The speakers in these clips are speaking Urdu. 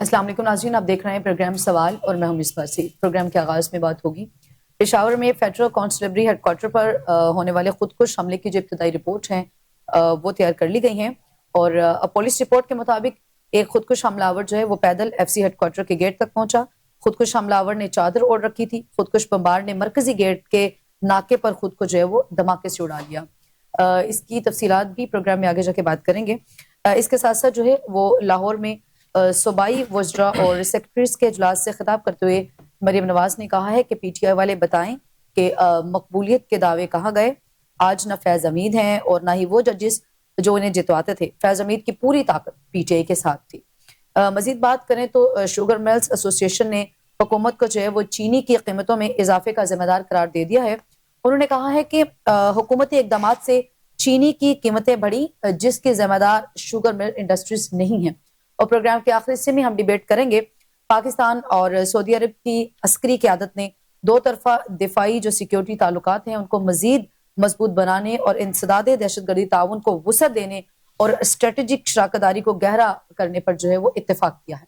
السلام علیکم ناظرین، آپ دیکھ رہے ہیں پروگرام سوال اور میں ہوں مصباح سے۔ پروگرام کے آغاز میں بات ہوگی پشاور میں فیڈرل کانسٹیبلری ہیڈ کوارٹر پر ہونے والے خودکش حملے کی جو ابتدائی رپورٹ ہیں وہ تیار کر لی گئی ہیں، اور پولیس رپورٹ کے مطابق ایک خودکش حملہ آور جو ہے وہ پیدل ایف سی ہیڈ کوارٹر کے گیٹ تک پہنچا۔ خودکش حملہ آور نے چادر اوڑھ رکھی تھی۔ خودکش بمبار نے مرکزی گیٹ کے ناکے پر خود کو جو ہے وہ دھماکے سے اڑا لیا۔ اس کی تفصیلات بھی پروگرام میں آگے جا کے بات کریں گے۔ اس کے ساتھ ساتھ جو ہے وہ لاہور میں صوبائی وزراء اور سیکرٹریز کے اجلاس سے خطاب کرتے ہوئے مریم نواز نے کہا ہے کہ پی ٹی آئی والے بتائیں کہ مقبولیت کے دعوے کہاں گئے۔ آج نہ فیض حمید ہیں اور نہ ہی وہ ججز جو انہیں جتواتے تھے۔ فیض حمید کی پوری طاقت پی ٹی آئی کے ساتھ تھی۔ مزید بات کریں تو شوگر ملز ایسوسی ایشن نے حکومت کو جو ہے وہ چینی کی قیمتوں میں اضافے کا ذمہ دار قرار دے دیا ہے۔ انہوں نے کہا ہے کہ حکومتی اقدامات سے چینی کی قیمتیں بڑھی جس کی ذمہ دار شوگر مل انڈسٹریز نہیں ہیں۔ اور پروگرام کے آخری حصے میں ہم ڈیبیٹ کریں گے پاکستان اور سعودی عرب کی عسکری قیادت نے دو طرفہ دفاعی جو سیکیورٹی تعلقات ہیں ان کو مزید مضبوط بنانے اور انسداد دہشت گردی تعاون کو وسعت دینے اور اسٹریٹجک شراکت داری کو گہرا کرنے پر جو ہے وہ اتفاق کیا ہے۔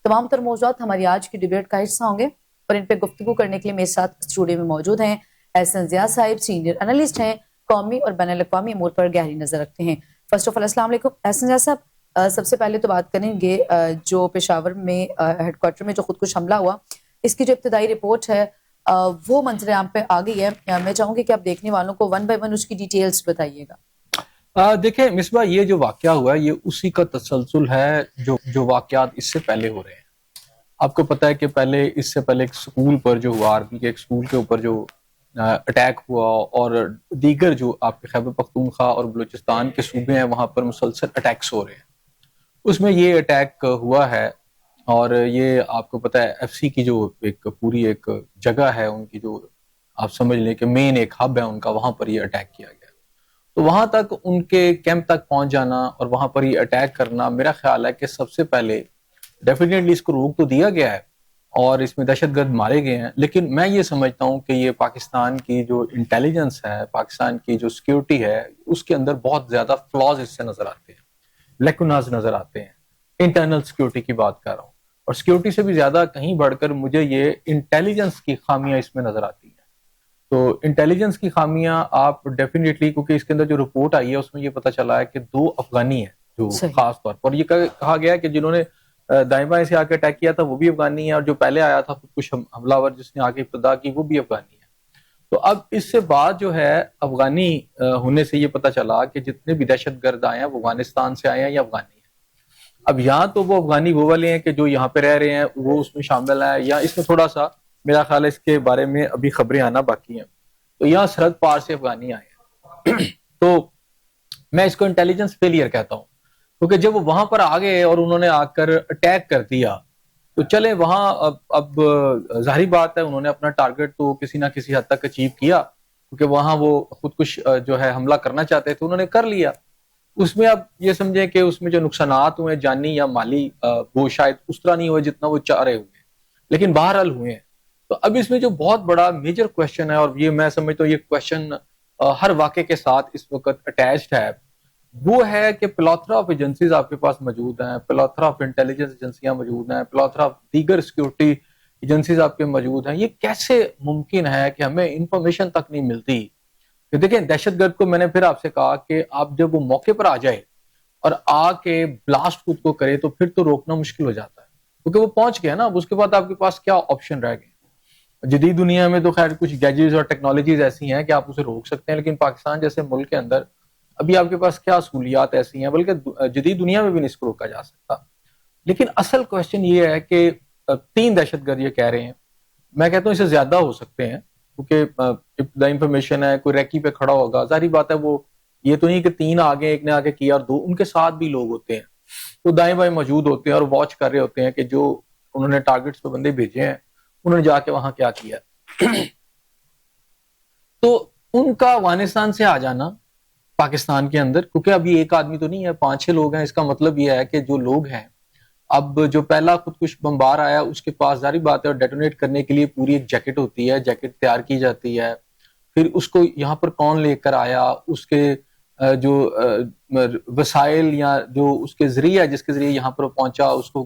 تمام تر موضوعات ہماری آج کی ڈیبیٹ کا حصہ ہوں گے اور ان پہ گفتگو کرنے کے لیے میرے ساتھ اسٹوڈیو میں موجود ہیں احسن ضیاء صاحب، سینئر انالسٹ ہیں، قومی اور بین الاقوامی امور پر گہری نظر رکھتے ہیں۔ فرسٹ آف آل السلام علیکم احسن ضیاء صاحب۔ سب سے پہلے تو بات کریں گے جو پشاور میں ہیڈ کوارٹر میں جو خودکش حملہ ہوا اس کی جو ابتدائی رپورٹ ہے وہ منظر عام پہ آ گئی ہے۔ میں چاہوں گی کہ آپ دیکھنے والوں کو ون بائی ون اس کی ڈیٹیلز بتائیے گا۔ دیکھیں مصباح، یہ جو واقعہ ہوا ہے یہ اسی کا تسلسل ہے جو واقعات اس سے پہلے ہو رہے ہیں۔ آپ کو پتہ ہے کہ اس سے پہلے ایک سکول پر جو ہوا، آرمی کے ایک سکول کے اوپر جو اٹیک ہوا، اور دیگر جو آپ کے خیبر پختونخوا اور بلوچستان کے صوبے ہیں وہاں پر مسلسل اٹیکس ہو رہے ہیں۔ اس میں یہ اٹیک ہوا ہے، اور یہ آپ کو پتہ ہے ایف سی کی جو ایک پوری ایک جگہ ہے ان کی، جو آپ سمجھ لیں کہ مین ایک ہب ہے ان کا، وہاں پر یہ اٹیک کیا گیا۔ تو وہاں تک ان کے کیمپ تک پہنچ جانا اور وہاں پر یہ اٹیک کرنا، میرا خیال ہے کہ سب سے پہلے ڈیفینیٹلی اس کو روک تو دیا گیا ہے اور اس میں دہشت گرد مارے گئے ہیں، لیکن میں یہ سمجھتا ہوں کہ یہ پاکستان کی جو انٹیلیجنس ہے، پاکستان کی جو سیکیورٹی ہے، اس کے اندر بہت زیادہ فلاز اس سے نظر آتے ہیں، لیکوناز نظر آتے ہیں۔ انٹرنل سیکیورٹی کی بات کر رہا ہوں، اور سیکیورٹی سے بھی زیادہ کہیں بڑھ کر مجھے یہ انٹیلیجنس کی خامیاں اس میں نظر آتی ہیں۔ تو انٹیلیجنس کی خامیاں آپ ڈیفینیٹلی، کیونکہ اس کے اندر جو رپورٹ آئی ہے اس میں یہ پتہ چلا ہے کہ 2 افغانی ہیں جو خاص طور پر، یہ کہا گیا ہے کہ جنہوں نے دائیں بائیں سے آ کے اٹیک کیا تھا وہ بھی افغانی ہے، اور جو پہلے آیا تھا کچھ حملہ ور جس نے آگے ابتدا کی وہ بھی افغانی ہے۔ تو اب اس سے بعد جو ہے افغانی ہونے سے یہ پتہ چلا کہ جتنے بھی دہشت گرد آئے ہیں وہ افغانستان سے آئے ہیں یا افغانی ہیں۔ اب یہاں تو وہ افغانی وہ والے ہیں کہ جو یہاں پہ رہ رہے ہیں وہ اس میں شامل ہیں، یا اس میں تھوڑا سا میرا خیال ہے اس کے بارے میں ابھی خبریں آنا باقی ہیں۔ تو یہاں سرحد پار سے افغانی آئے ہیں۔ تو میں اس کو انٹیلیجنس فیلئر کہتا ہوں، کیونکہ جب وہ وہاں پر آ گئے اور انہوں نے آ کر اٹیک کر دیا تو چلے وہاں اب ظاہری بات ہے انہوں نے اپنا ٹارگٹ تو کسی نہ کسی حد تک اچیو کیا، کیونکہ وہاں وہ خودکش جو ہے حملہ کرنا چاہتے تھے انہوں نے کر لیا۔ اس میں اب یہ سمجھیں کہ اس میں جو نقصانات ہوئے جانی یا مالی وہ شاید اس طرح نہیں ہوئے جتنا وہ چاہ رہے ہوئے، لیکن بہرحال ہوئے ہیں۔ تو اب اس میں جو بہت بڑا میجر کویشچن ہے، اور یہ میں سمجھتا ہوں یہ کویشچن ہر واقعے کے ساتھ اس وقت اٹیچڈ ہے، وہ ہے کہ پلاتھرا آف ایجنسیز آپ کے پاس موجود ہیں، پلاتھرا آف انٹیلیجنس ایجنسیاں موجود ہیں، پلاتھرا آف دیگر سیکیورٹی ایجنسیز آپ کے موجود ہیں۔ یہ کیسے ممکن ہے کہ ہمیں انفارمیشن تک نہیں ملتی؟ کہ دیکھیں دہشت گرد کو میں نے پھر آپ سے کہا کہ آپ جب وہ موقع پر آ جائے اور آ کے بلاسٹ خود کو کرے تو پھر تو روکنا مشکل ہو جاتا ہے، کیونکہ وہ پہنچ گیا نا، اب اس کے بعد آپ کے پاس کیا آپشن رہ گئے؟ جدید دنیا میں تو خیر کچھ گیجٹس اور ٹیکنالوجیز ایسی ہیں کہ آپ اسے روک سکتے ہیں، لیکن پاکستان جیسے ملک کے اندر ابھی آپ کے پاس کیا سہولیات ایسی ہیں، بلکہ جدید دنیا میں بھی نہیں اس کو روکا جا سکتا۔ لیکن اصل کویشچن یہ ہے کہ 3 دہشت گرد یہ کہہ رہے ہیں، میں کہتا ہوں اسے زیادہ ہو سکتے ہیں، کیونکہ ابتدائی انفارمیشن ہے کوئی ریکی پہ کھڑا ہوگا، ظاہری بات ہے وہ یہ تو نہیں کہ 3 آگے ایک نے آگے کیا اور 2 ان کے ساتھ بھی لوگ ہوتے ہیں، وہ دائیں بائیں موجود ہوتے ہیں اور واچ کر رہے ہوتے ہیں کہ جو انہوں نے ٹارگٹس پہ بندے بھیجے ہیں انہوں نے جا کے وہاں کیا کیا۔ تو ان کا افغانستان سے آ جانا پاکستان کے اندر، کیونکہ اب یہ ایک آدمی تو نہیں ہے، 5-6 لوگ ہیں، اس کا مطلب یہ ہے کہ جو لوگ ہیں، اب جو پہلا خودکش بمبار آیا اس کے پاس ظاہری بات ہے اور ڈیٹونیٹ کرنے کے لیے پوری ایک جیکٹ ہوتی ہے، جیکٹ تیار کی جاتی ہے، پھر اس کو یہاں پر کون لے کر آیا، اس کے جو وسائل یا جو اس کے ذریعہ جس کے ذریعے یہاں پر پہنچا، اس کو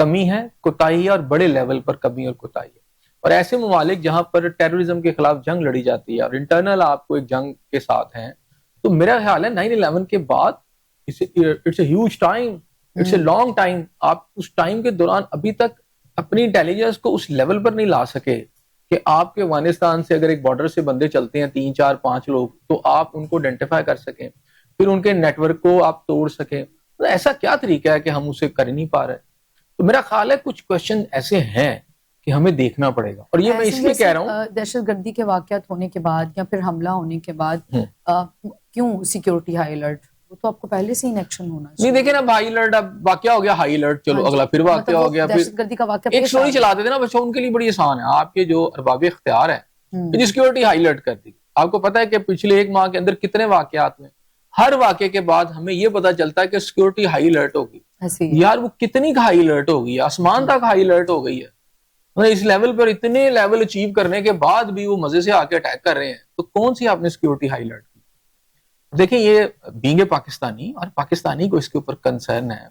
کمی ہے, کوتاہی ہے, اور بڑے لیول پر کمی اور کوتاہی ہے. اور ایسے ممالک جہاں پر ٹیررزم کے خلاف جنگ لڑی جاتی ہے اور انٹرنل آپ کو ایک جنگ کے ساتھ ہیں, تو میرا خیال ہے 9/11 کے بعد it's a huge time, it's a long time. آپ اس ٹائم کے دوران ابھی تک اپنی انٹیلیجنس کو اس لیول پر نہیں لا سکے کہ آپ کے افغانستان سے اگر ایک بارڈر سے بندے چلتے ہیں 3 4 5 لوگ, تو آپ ان کو آئیڈینٹیفائی کر سکیں, پھر ان کے نیٹ ورک کو آپ توڑ سکیں. تو ایسا کیا طریقہ ہے کہ ہم اسے کر نہیں پا رہے؟ تو میرا خیال ہے کچھ کوشچن ایسے ہیں کہ ہمیں دیکھنا پڑے گا. اور یہ میں اس لیے کہہ رہا ہوں, دہشت گردی کے واقعات ہونے کے بعد یا پھر حملہ ہونے کے بعد کیوں سیکیورٹی ہائی الرٹ؟ وہ تو آپ کو پہلے سے ان ایکشن ہونا چاہیے. نہیں دیکھیں نا, ہائی الرٹ, اب واقعہ ہو گیا ہائی الرٹ, چلو اگلا پھر واقعہ ہو گیا, پھر دہشت گردی کا واقعہ ایک سٹوری چلا دیتے نا بچوں, ان کے لیے بڑی آسان ہے. آپ کے جو ارباب اختیار ہے جی سیکیورٹی ہائی الرٹ کر دی. آپ کو پتا ہے کہ پچھلے 1 ماہ کے اندر کتنے واقعات میں ہر واقعے کے بعد ہمیں یہ پتا چلتا ہے کہ سیکیورٹی ہائی الرٹ ہوگی. یار وہ کتنی ہائی الرٹ ہوگی, آسمان تک ہائی الرٹ ہو گئی ہے. اس لیول پر اتنے لیول اچیو کرنے کے بعد بھی وہ مزے سے آ کے اٹیک کر رہے ہیں, تو کون سی آپ نے سیکیورٹی ہائی الرٹ کی؟ دیکھیں یہ بینگ پاکستانی, اور پاکستانی کو اس کے اوپر کنسرن ہے.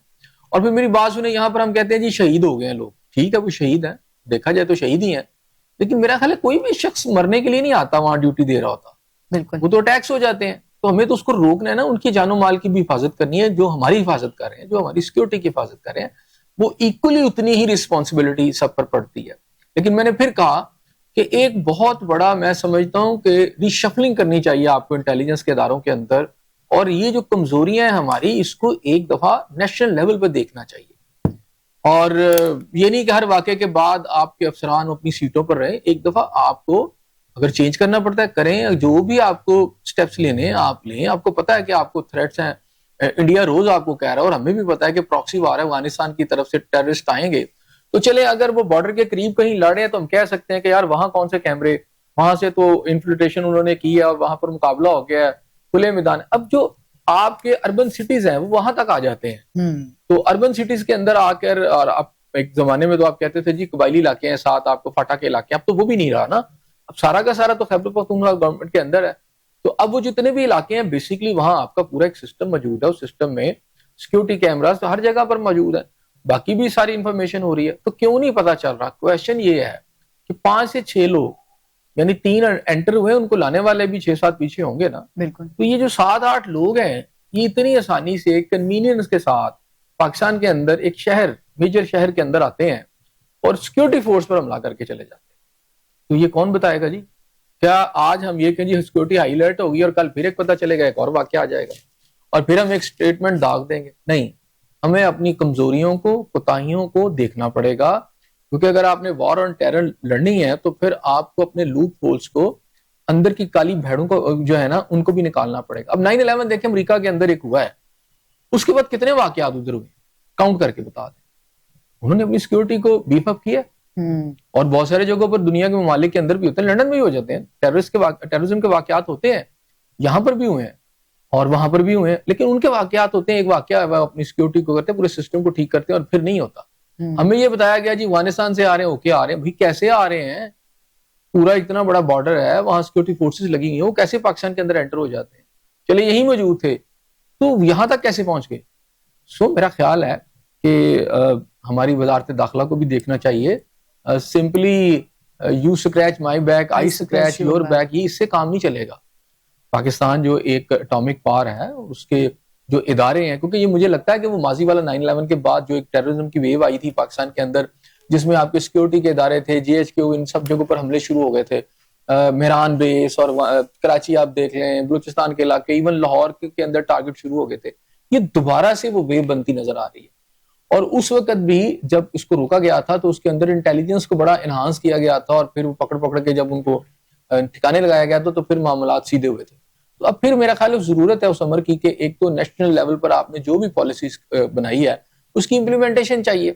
اور پھر میری بات سنیں, یہاں پر ہم کہتے ہیں جی شہید ہو گئے ہیں لوگ, ٹھیک ہے وہ شہید ہیں, دیکھا جائے تو شہید ہی ہیں, لیکن میرا خیال ہے کوئی بھی شخص مرنے کے لیے نہیں آتا وہاں ڈیوٹی دے رہا ہوتا, بالکل وہ تو اٹیکس ہو جاتے ہیں. تو ہمیں تو اس کو روکنا ہے نا, ان کی جان و مال کی بھی حفاظت کرنی ہے. جو ہماری حفاظت کر رہے ہیں, جو ہماری سیکیورٹی کی حفاظت کر رہے ہیں, وہ ایکولی اتنی ہی رسپانسبلٹی سب پر پڑتی ہے. لیکن میں نے پھر کہا کہ ایک بہت بڑا میں سمجھتا ہوں کہ ری شفلنگ کرنی چاہیے آپ کو انٹیلیجنس کے اداروں کے اندر, اور یہ جو کمزوریاں ہیں ہماری, اس کو ایک دفعہ نیشنل لیول پہ دیکھنا چاہیے. اور یہ نہیں کہ ہر واقعے کے بعد آپ کے افسران اپنی سیٹوں پر رہیں. ایک دفعہ آپ کو اگر چینج کرنا پڑتا ہے کریں, جو بھی آپ کو سٹیپس لینے ہیں آپ لیں. آپ کو پتا ہے کہ آپ کو تھریٹس ہیں, انڈیا روز آپ کو کہہ رہا ہے, اور ہمیں بھی پتا ہے کہ پراکسی وار ہے, افغانستان کی طرف سے ٹیررسٹ آئیں گے. تو چلے اگر وہ بارڈر کے قریب کہیں لڑ رہے ہیں تو ہم کہہ سکتے ہیں کہ یار وہاں کون سے کیمرے, وہاں سے تو انفلٹریشن انہوں نے کی ہے اور وہاں پر مقابلہ ہو گیا ہے, کھلے میدان. اب جو آپ کے اربن سٹیز ہیں وہ وہاں تک آ جاتے ہیں. تو اربن سٹیز کے اندر آ کر, اور اب ایک زمانے میں تو آپ کہتے تھے جی قبائلی علاقے ہیں ساتھ, آپ کو فاٹا کے علاقے, اب تو وہ بھی نہیں رہا نا. اب سارا کا سارا تو خیبر پختونخوا گورنمنٹ کے اندر ہے. تو اب وہ جتنے بھی علاقے ہیں بیسیکلی وہاں آپ کا پورا ایک سسٹم موجود ہے, اس سسٹم میں سیکیورٹی کیمراز ہر جگہ پر موجود ہے, باقی بھی ساری انفارمیشن ہو رہی ہے. تو کیوں نہیں پتا چل رہا؟ کویشچن یہ ہے کہ 5 سے 6 لوگ, یعنی 3 انٹر ہوئے, ان کو لانے والے بھی 6-7 پیچھے ہوں گے نا. بالکل. تو یہ جو 7-8 لوگ ہیں, یہ اتنی آسانی سے کنوینئنس کے ساتھ پاکستان کے اندر ایک شہر, میجر شہر کے اندر آتے ہیں اور سیکیورٹی فورس پر حملہ کر کے چلے جاتے ہیں. تو یہ کون بتائے گا جی؟ کیا آج ہم یہ کہ جی سیکیورٹی ہائی الرٹ ہوگی اور کل پھر ایک پتہ چلے گا ایک اور واقعہ آ جائے گا اور پھر ہم ایک سٹیٹمنٹ داغ دیں گے؟ نہیں, ہمیں اپنی کمزوریوں کو, کوتاہیوں کو دیکھنا پڑے گا. کیونکہ اگر آپ نے وار آن ٹیرر لڑنی ہے تو پھر آپ کو اپنے لوپ ہولز کو, اندر کی کالی بھیڑوں کو جو ہے نا, ان کو بھی نکالنا پڑے گا. اب 9/11 دیکھیں امریکہ کے اندر ایک ہوا ہے, اس کے بعد کتنے واقعات ادھر ہوئے, کاؤنٹ کر کے بتا دیں. انہوں نے اپنی سیکیورٹی کو بیف اپ کیا, اور بہت سارے جگہوں پر دنیا کے ممالک کے اندر بھی ہوتے ہیں, لندن میں بھی ہو جاتے ہیں, ٹیررزم کے واقعات ہوتے ہیں, یہاں پر بھی ہوئے ہیں اور وہاں پر بھی ہوئے ہیں, لیکن ان کے واقعات ہوتے ہیں. ایک واقعہ ہے, اپنی سیکیورٹی کو کرتے ہیں, پورے سسٹم کو ٹھیک کرتے ہیں, اور پھر نہیں ہوتا. ہمیں یہ بتایا گیا جی افغانستان سے آ رہے ہیں, اوکے آ رہے ہیں, بھائی کیسے آ رہے ہیں؟ پورا اتنا بڑا بارڈر ہے, وہاں سیکیورٹی فورسز لگی ہیں, وہ کیسے پاکستان کے اندر انٹر ہو جاتے ہیں؟ چلے یہی موجود تھے, تو یہاں تک کیسے پہنچ گئے؟ میرا خیال ہے کہ ہماری وزارت داخلہ کو بھی دیکھنا چاہیے. Simply you scratch my back, I scratch your back, یہ اس سے کام نہیں چلے گا. پاکستان جو ایک اٹامک پاور ہے, اس کے جو ادارے ہیں, کیونکہ یہ مجھے لگتا ہے کہ وہ ماضی والا 9/11 کے بعد جو ایک ٹیررزم کی ویو آئی تھی پاکستان کے اندر, جس میں آپ کے سیکیورٹی کے ادارے تھے, GHQ, ان سب جگہوں پر حملے شروع ہو گئے تھے, مہران بیس اور کراچی آپ دیکھ لیں, بلوچستان کے علاقے, ایون لاہور کے اندر ٹارگٹ شروع ہو گئے تھے. یہ دوبارہ سے وہ ویو بنتی نظر آ رہی ہے. اور اس وقت بھی جب اس کو روکا گیا تھا تو اس کے اندر انٹیلیجنس کو بڑا انہانس کیا گیا تھا, اور پھر وہ پکڑ کے جب ان کو ٹھکانے لگایا گیا تھا تو پھر معاملات سیدھے ہوئے تھے. تو اب پھر میرا خیال ہے ضرورت ہے اس امر کی کہ ایک تو نیشنل لیول پر آپ نے جو بھی پالیسیز بنائی ہے اس کی امپلیمنٹیشن چاہیے,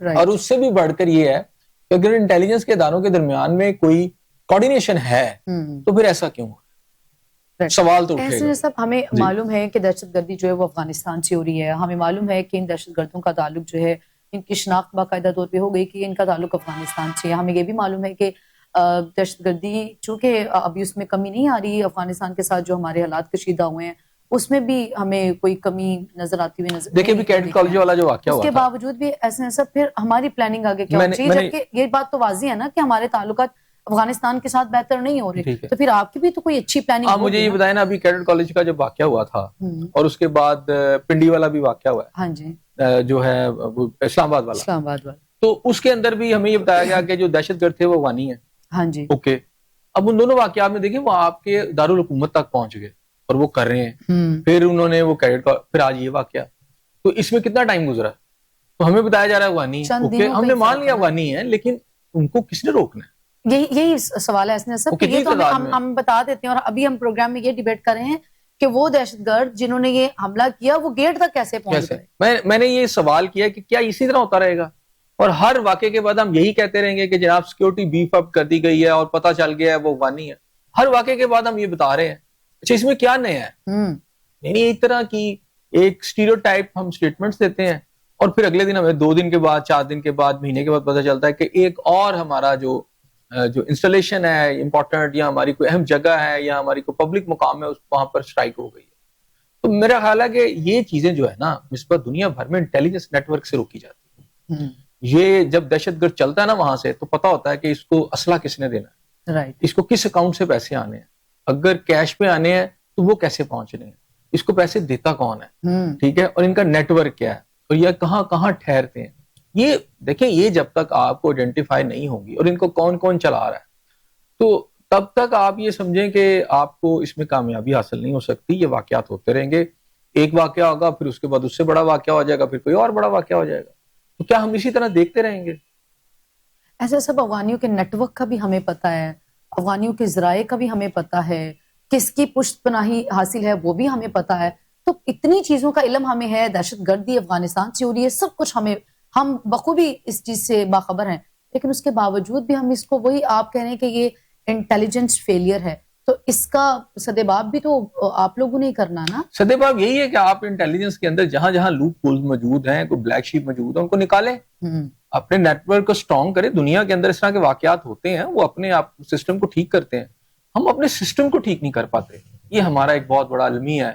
اور اس سے بھی بڑھ کر یہ ہے کہ اگر انٹیلیجنس کے اداروں کے درمیان میں کوئی کوارڈینیشن ہے تو پھر ایسا کیوں ہے؟ سوال تو اٹھے گا. صاحب ہمیں معلوم ہے کہ دہشت گردی جو ہے وہ افغانستان سے ہو رہی ہے, ہمیں معلوم ہے کہ ان دہشت گردوں کا تعلق جو ہے, ان کی شناخت باقاعدہ طور پہ ہو گئی کہ ان کا تعلق افغانستان سے ہے. ہمیں یہ بھی معلوم ہے کہ دہشت گردی چونکہ ابھی اس میں کمی نہیں آ رہی, افغانستان کے ساتھ جو ہمارے حالات کشیدہ ہوئے ہیں اس میں بھی ہمیں کوئی کمی نظر آتی ہوئی نظر دیکھیں بھی کیڈٹ کالج والا جو واقعہ ہوا اس کے تھا، باوجود بھی ایسے ایسا پھر ہماری پلاننگ آگے کیا ہونی چاہیے، جبکہ یہ بات تو واضح ہے نا کہ ہمارے تعلقات افغانستان کے ساتھ بہتر نہیں ہو رہے، تو پھر آپ کی بھی تو کوئی اچھی پلاننگ آپ مجھے یہ بتائیں نا، ابھی کیڈٹ کالج کا جو واقعہ ہوا تھا اور اس کے بعد پنڈی والا بھی واقعہ ہوا ہے، ہاں جی، جو ہے اسلام آباد والا، تو اس کے اندر بھی ہمیں یہ بتایا گیا کہ جو دہشت گرد تھے وہ افغانی ہیں. ہاں جی، اوکے، اب ان دونوں واقعات میں دیکھیں وہ آپ کے دارالحکومت تک پہنچ گئے اور وہ کر رہے ہیں، پھر انہوں نے وہ کیڈٹ کا، پھر آج یہ واقعہ، تو اس میں کتنا ٹائم گزرا، تو ہمیں بتایا جا رہا ہے افغانی، اوکے ہم نے مان لیا افغانی ہیں، لیکن ان کو کس نے روکنا ہے؟ یہی سوال ہے اسنے صاحب، یہ تو ہم بتا دیتے ہیں، اور ابھی ہم پروگرام میں یہ ڈیبیٹ کر رہے ہیں کہ وہ دہشت گرد جنہوں نے یہ حملہ کیا وہ گیٹ تک کیسے پہنچ گئے. میں نے یہ سوال کیا کہ کیا اسی طرح ہوتا رہے گا اور ہر واقعے کے بعد ہم یہی کہتے رہیں گے کہ جناب سیکورٹی بیف اپ کر دی گئی ہے اور پتہ چل گیا ہے وہ افغانی ہے، ہر واقعے کے بعد ہم یہ بتا رہے ہیں؟ اچھا اس میں کیا نیا ہے؟ یعنی ایک طرح کی ایک سٹیریوٹائپ ہم سٹیٹمنٹس دیتے ہیں اور پھر اگلے دن ہمیں 2 دن کے بعد، 4 دن کے بعد، مہینے کے بعد پتہ چلتا ہے کہ ایک اور ہمارا جو انسٹالیشن ہے امپورٹنٹ، یا ہماری کوئی اہم جگہ ہے، یا ہماری کوئی پبلک مقام ہے، وہاں پر اسٹرائک ہو گئی ہے. تو میرا خیال ہے کہ یہ چیزیں جو ہے نا مثبت دنیا بھر میں انٹیلیجنس نیٹ ورک سے روکی جاتی ہیں. یہ جب دہشت گرد چلتا ہے نا وہاں سے، تو پتا ہوتا ہے کہ اس کو اسلحہ کس نے دینا ہے، اس کو کس اکاؤنٹ سے پیسے آنے ہیں، اگر کیش پہ آنے ہیں تو وہ کیسے پہنچنے ہیں، اس کو پیسے دیتا کون ہے، ٹھیک ہے، اور ان کا نیٹ ورک کیا ہے، اور یہ کہاں کہاں ٹھہرتے ہیں. یہ دیکھیں، یہ جب تک آپ کو آئیڈینٹیفائی نہیں ہوگی اور ان کو کون کون چلا رہا ہے، تو تب تک آپ یہ سمجھیں کہ آپ کو اس میں کامیابی حاصل نہیں ہو سکتی. یہ واقعات ہوتے رہیں گے، ایک واقعہ ہوگا، پھر اس کے بعد اس سے بڑا واقعہ ہو جائے گا، پھر کوئی اور بڑا واقعہ ہو جائے گا. تو کیا ہم اسی طرح دیکھتے رہیں گے؟ ایسا سب افغانیوں کے نیٹ ورک کا بھی ہمیں پتہ ہے، افغانیوں کے ذرائع کا بھی ہمیں پتہ ہے، کس کی پشت پناہی حاصل ہے وہ بھی ہمیں پتہ ہے. تو اتنی چیزوں کا علم ہمیں ہے، دہشت گردی افغانستان سے ہو رہی ہے، سب کچھ ہم بخوبی اس چیز سے باخبر ہیں، لیکن اس کے باوجود بھی ہم اس کو، وہی آپ کہہ رہے ہیں کہ یہ انٹیلیجنس فیلئر ہے، تو اس کا سدباب بھی تو آپ لوگوں نے کرنا نا. سدباب یہی ہے کہ آپ انٹیلیجنس کے اندر جہاں جہاں لوپ ہولز موجود ہیں، کوئی بلیک شیپ موجود ہے، ان کو نکالیں، اپنے نیٹ ورک کو سٹرونگ کریں. دنیا کے اندر اس طرح کے واقعات ہوتے ہیں، وہ اپنے آپ سسٹم کو ٹھیک کرتے ہیں. ہم اپنے سسٹم کو ٹھیک نہیں کر پاتے. یہ ہمارا ایک بہت بڑا المیہ ہے،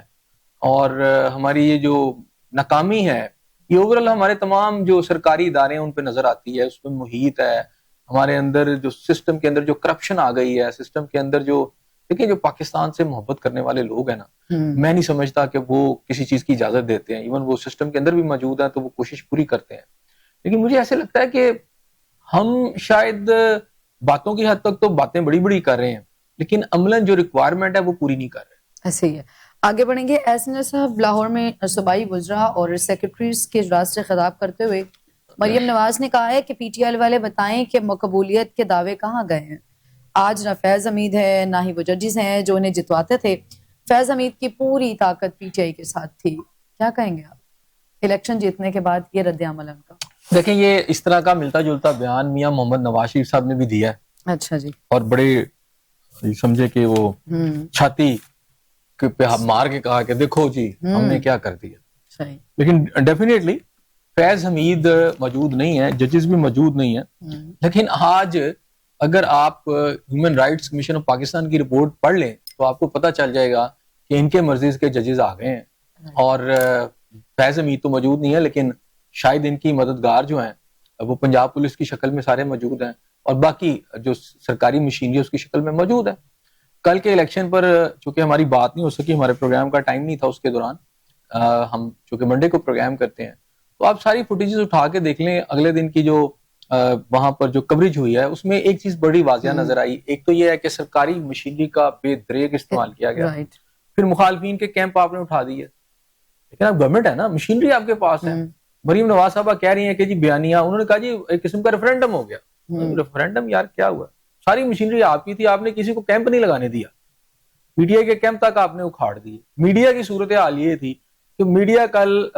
اور ہماری یہ جو ناکامی ہے یہ اوورال ہمارے تمام جو سرکاری ادارے ہیں ان پہ نظر آتی ہے. اس میں محیط ہے ہمارے اندر، جو سسٹم کے اندر جو کرپشن آ گئی ہے، سسٹم کے اندر جو دیکھیں جو پاکستان سے محبت کرنے والے لوگ ہیں نا، میں نہیں سمجھتا کہ وہ کسی چیز کی اجازت دیتے ہیں. ایون وہ سسٹم کے اندر بھی موجود ہیں تو وہ کوشش پوری کرتے ہیں، لیکن مجھے ایسے لگتا ہے کہ ہم شاید باتوں کی حد تک تو باتیں بڑی بڑی کر رہے ہیں، لیکن عملاً جو ریکوائرمنٹ ہے وہ پوری نہیں کر رہے. ایسے ہی ہے. آگے بڑھیں گے. ایسن صاحب، لاہور میں صوبائی وزراء اور سیکرٹریز کے اجلاس سے خطاب کرتے ہوئے مریم نواز نے کہا ہے کہ پی ٹی آئی والے بتائیں کہ مقبولیت کے دعوے کہاں گئے ہیں. آج نہ فیض حمید ہے، نہ ہی وہ ججز ہیں جو انہیں جتواتے تھے. فیض حمید کی پوری طاقت پی ٹی آئی کے ساتھ تھی. کیا کہیں گے آپ الیکشن جیتنے کے بعد یہ رد عمل ان کا؟ دیکھیں، یہ اس طرح کا ملتا جلتا بیان میاں محمد نواز شریف صاحب نے بھی دیا ہے. اچھا جی. اور بڑے سمجھے کہ وہ چھاتی پہ مار کے کہا کہ دیکھو جی ہم نے کیا کر دیا. لیکن ڈیفینیٹلی فیض حمید موجود نہیں ہے، ججز بھی موجود نہیں ہے، لیکن آج اگر آپ human rights commission of Pakistan کی رپورٹ پڑھ لیں تو آپ کو پتہ چل جائے گا کہ ان کے مرضی کے ججز آ گئے ہیں. اور فیض حمید تو موجود نہیں ہے، لیکن شاید ان کی مددگار جو ہیں وہ پنجاب پولیس کی شکل میں سارے موجود ہیں، اور باقی جو سرکاری مشینری اس کی شکل میں موجود ہے. کل کے الیکشن پر چونکہ ہماری بات نہیں ہو سکی، ہمارے پروگرام کا ٹائم نہیں تھا اس کے دوران، ہم چونکہ منڈے کو پروگرام کرتے ہیں، تو آپ ساری فوٹیجز اٹھا کے دیکھ لیں اگلے دن کی جو وہاں پر جو کوریج ہوئی ہے، اس میں ایک چیز بڑی واضح نظر آئی. ایک تو یہ ہے کہ سرکاری مشینری کا بے دریغ استعمال کیا گیا، پھر مخالفین کے کیمپ آپ نے اٹھا دیے. لیکن اب گورنمنٹ ہے نا، مشینری آپ کے پاس ہے. مریم نواز صاحبہ کہہ رہی ہیں کہ جی بیانیہ، انہوں نے کہا جی ایک قسم کا ریفرینڈم ہو گیا. ریفرینڈم یار کیا ہوا؟ ساری مشینری آپ کی تھی، آپ نے کسی کو کیمپ نہیں لگانے دیا. پی ٹی آئی کے کیمپ تک آپ نے اکھاڑ دی. میڈیا کی صورتحال یہ تھی کہ میڈیا کل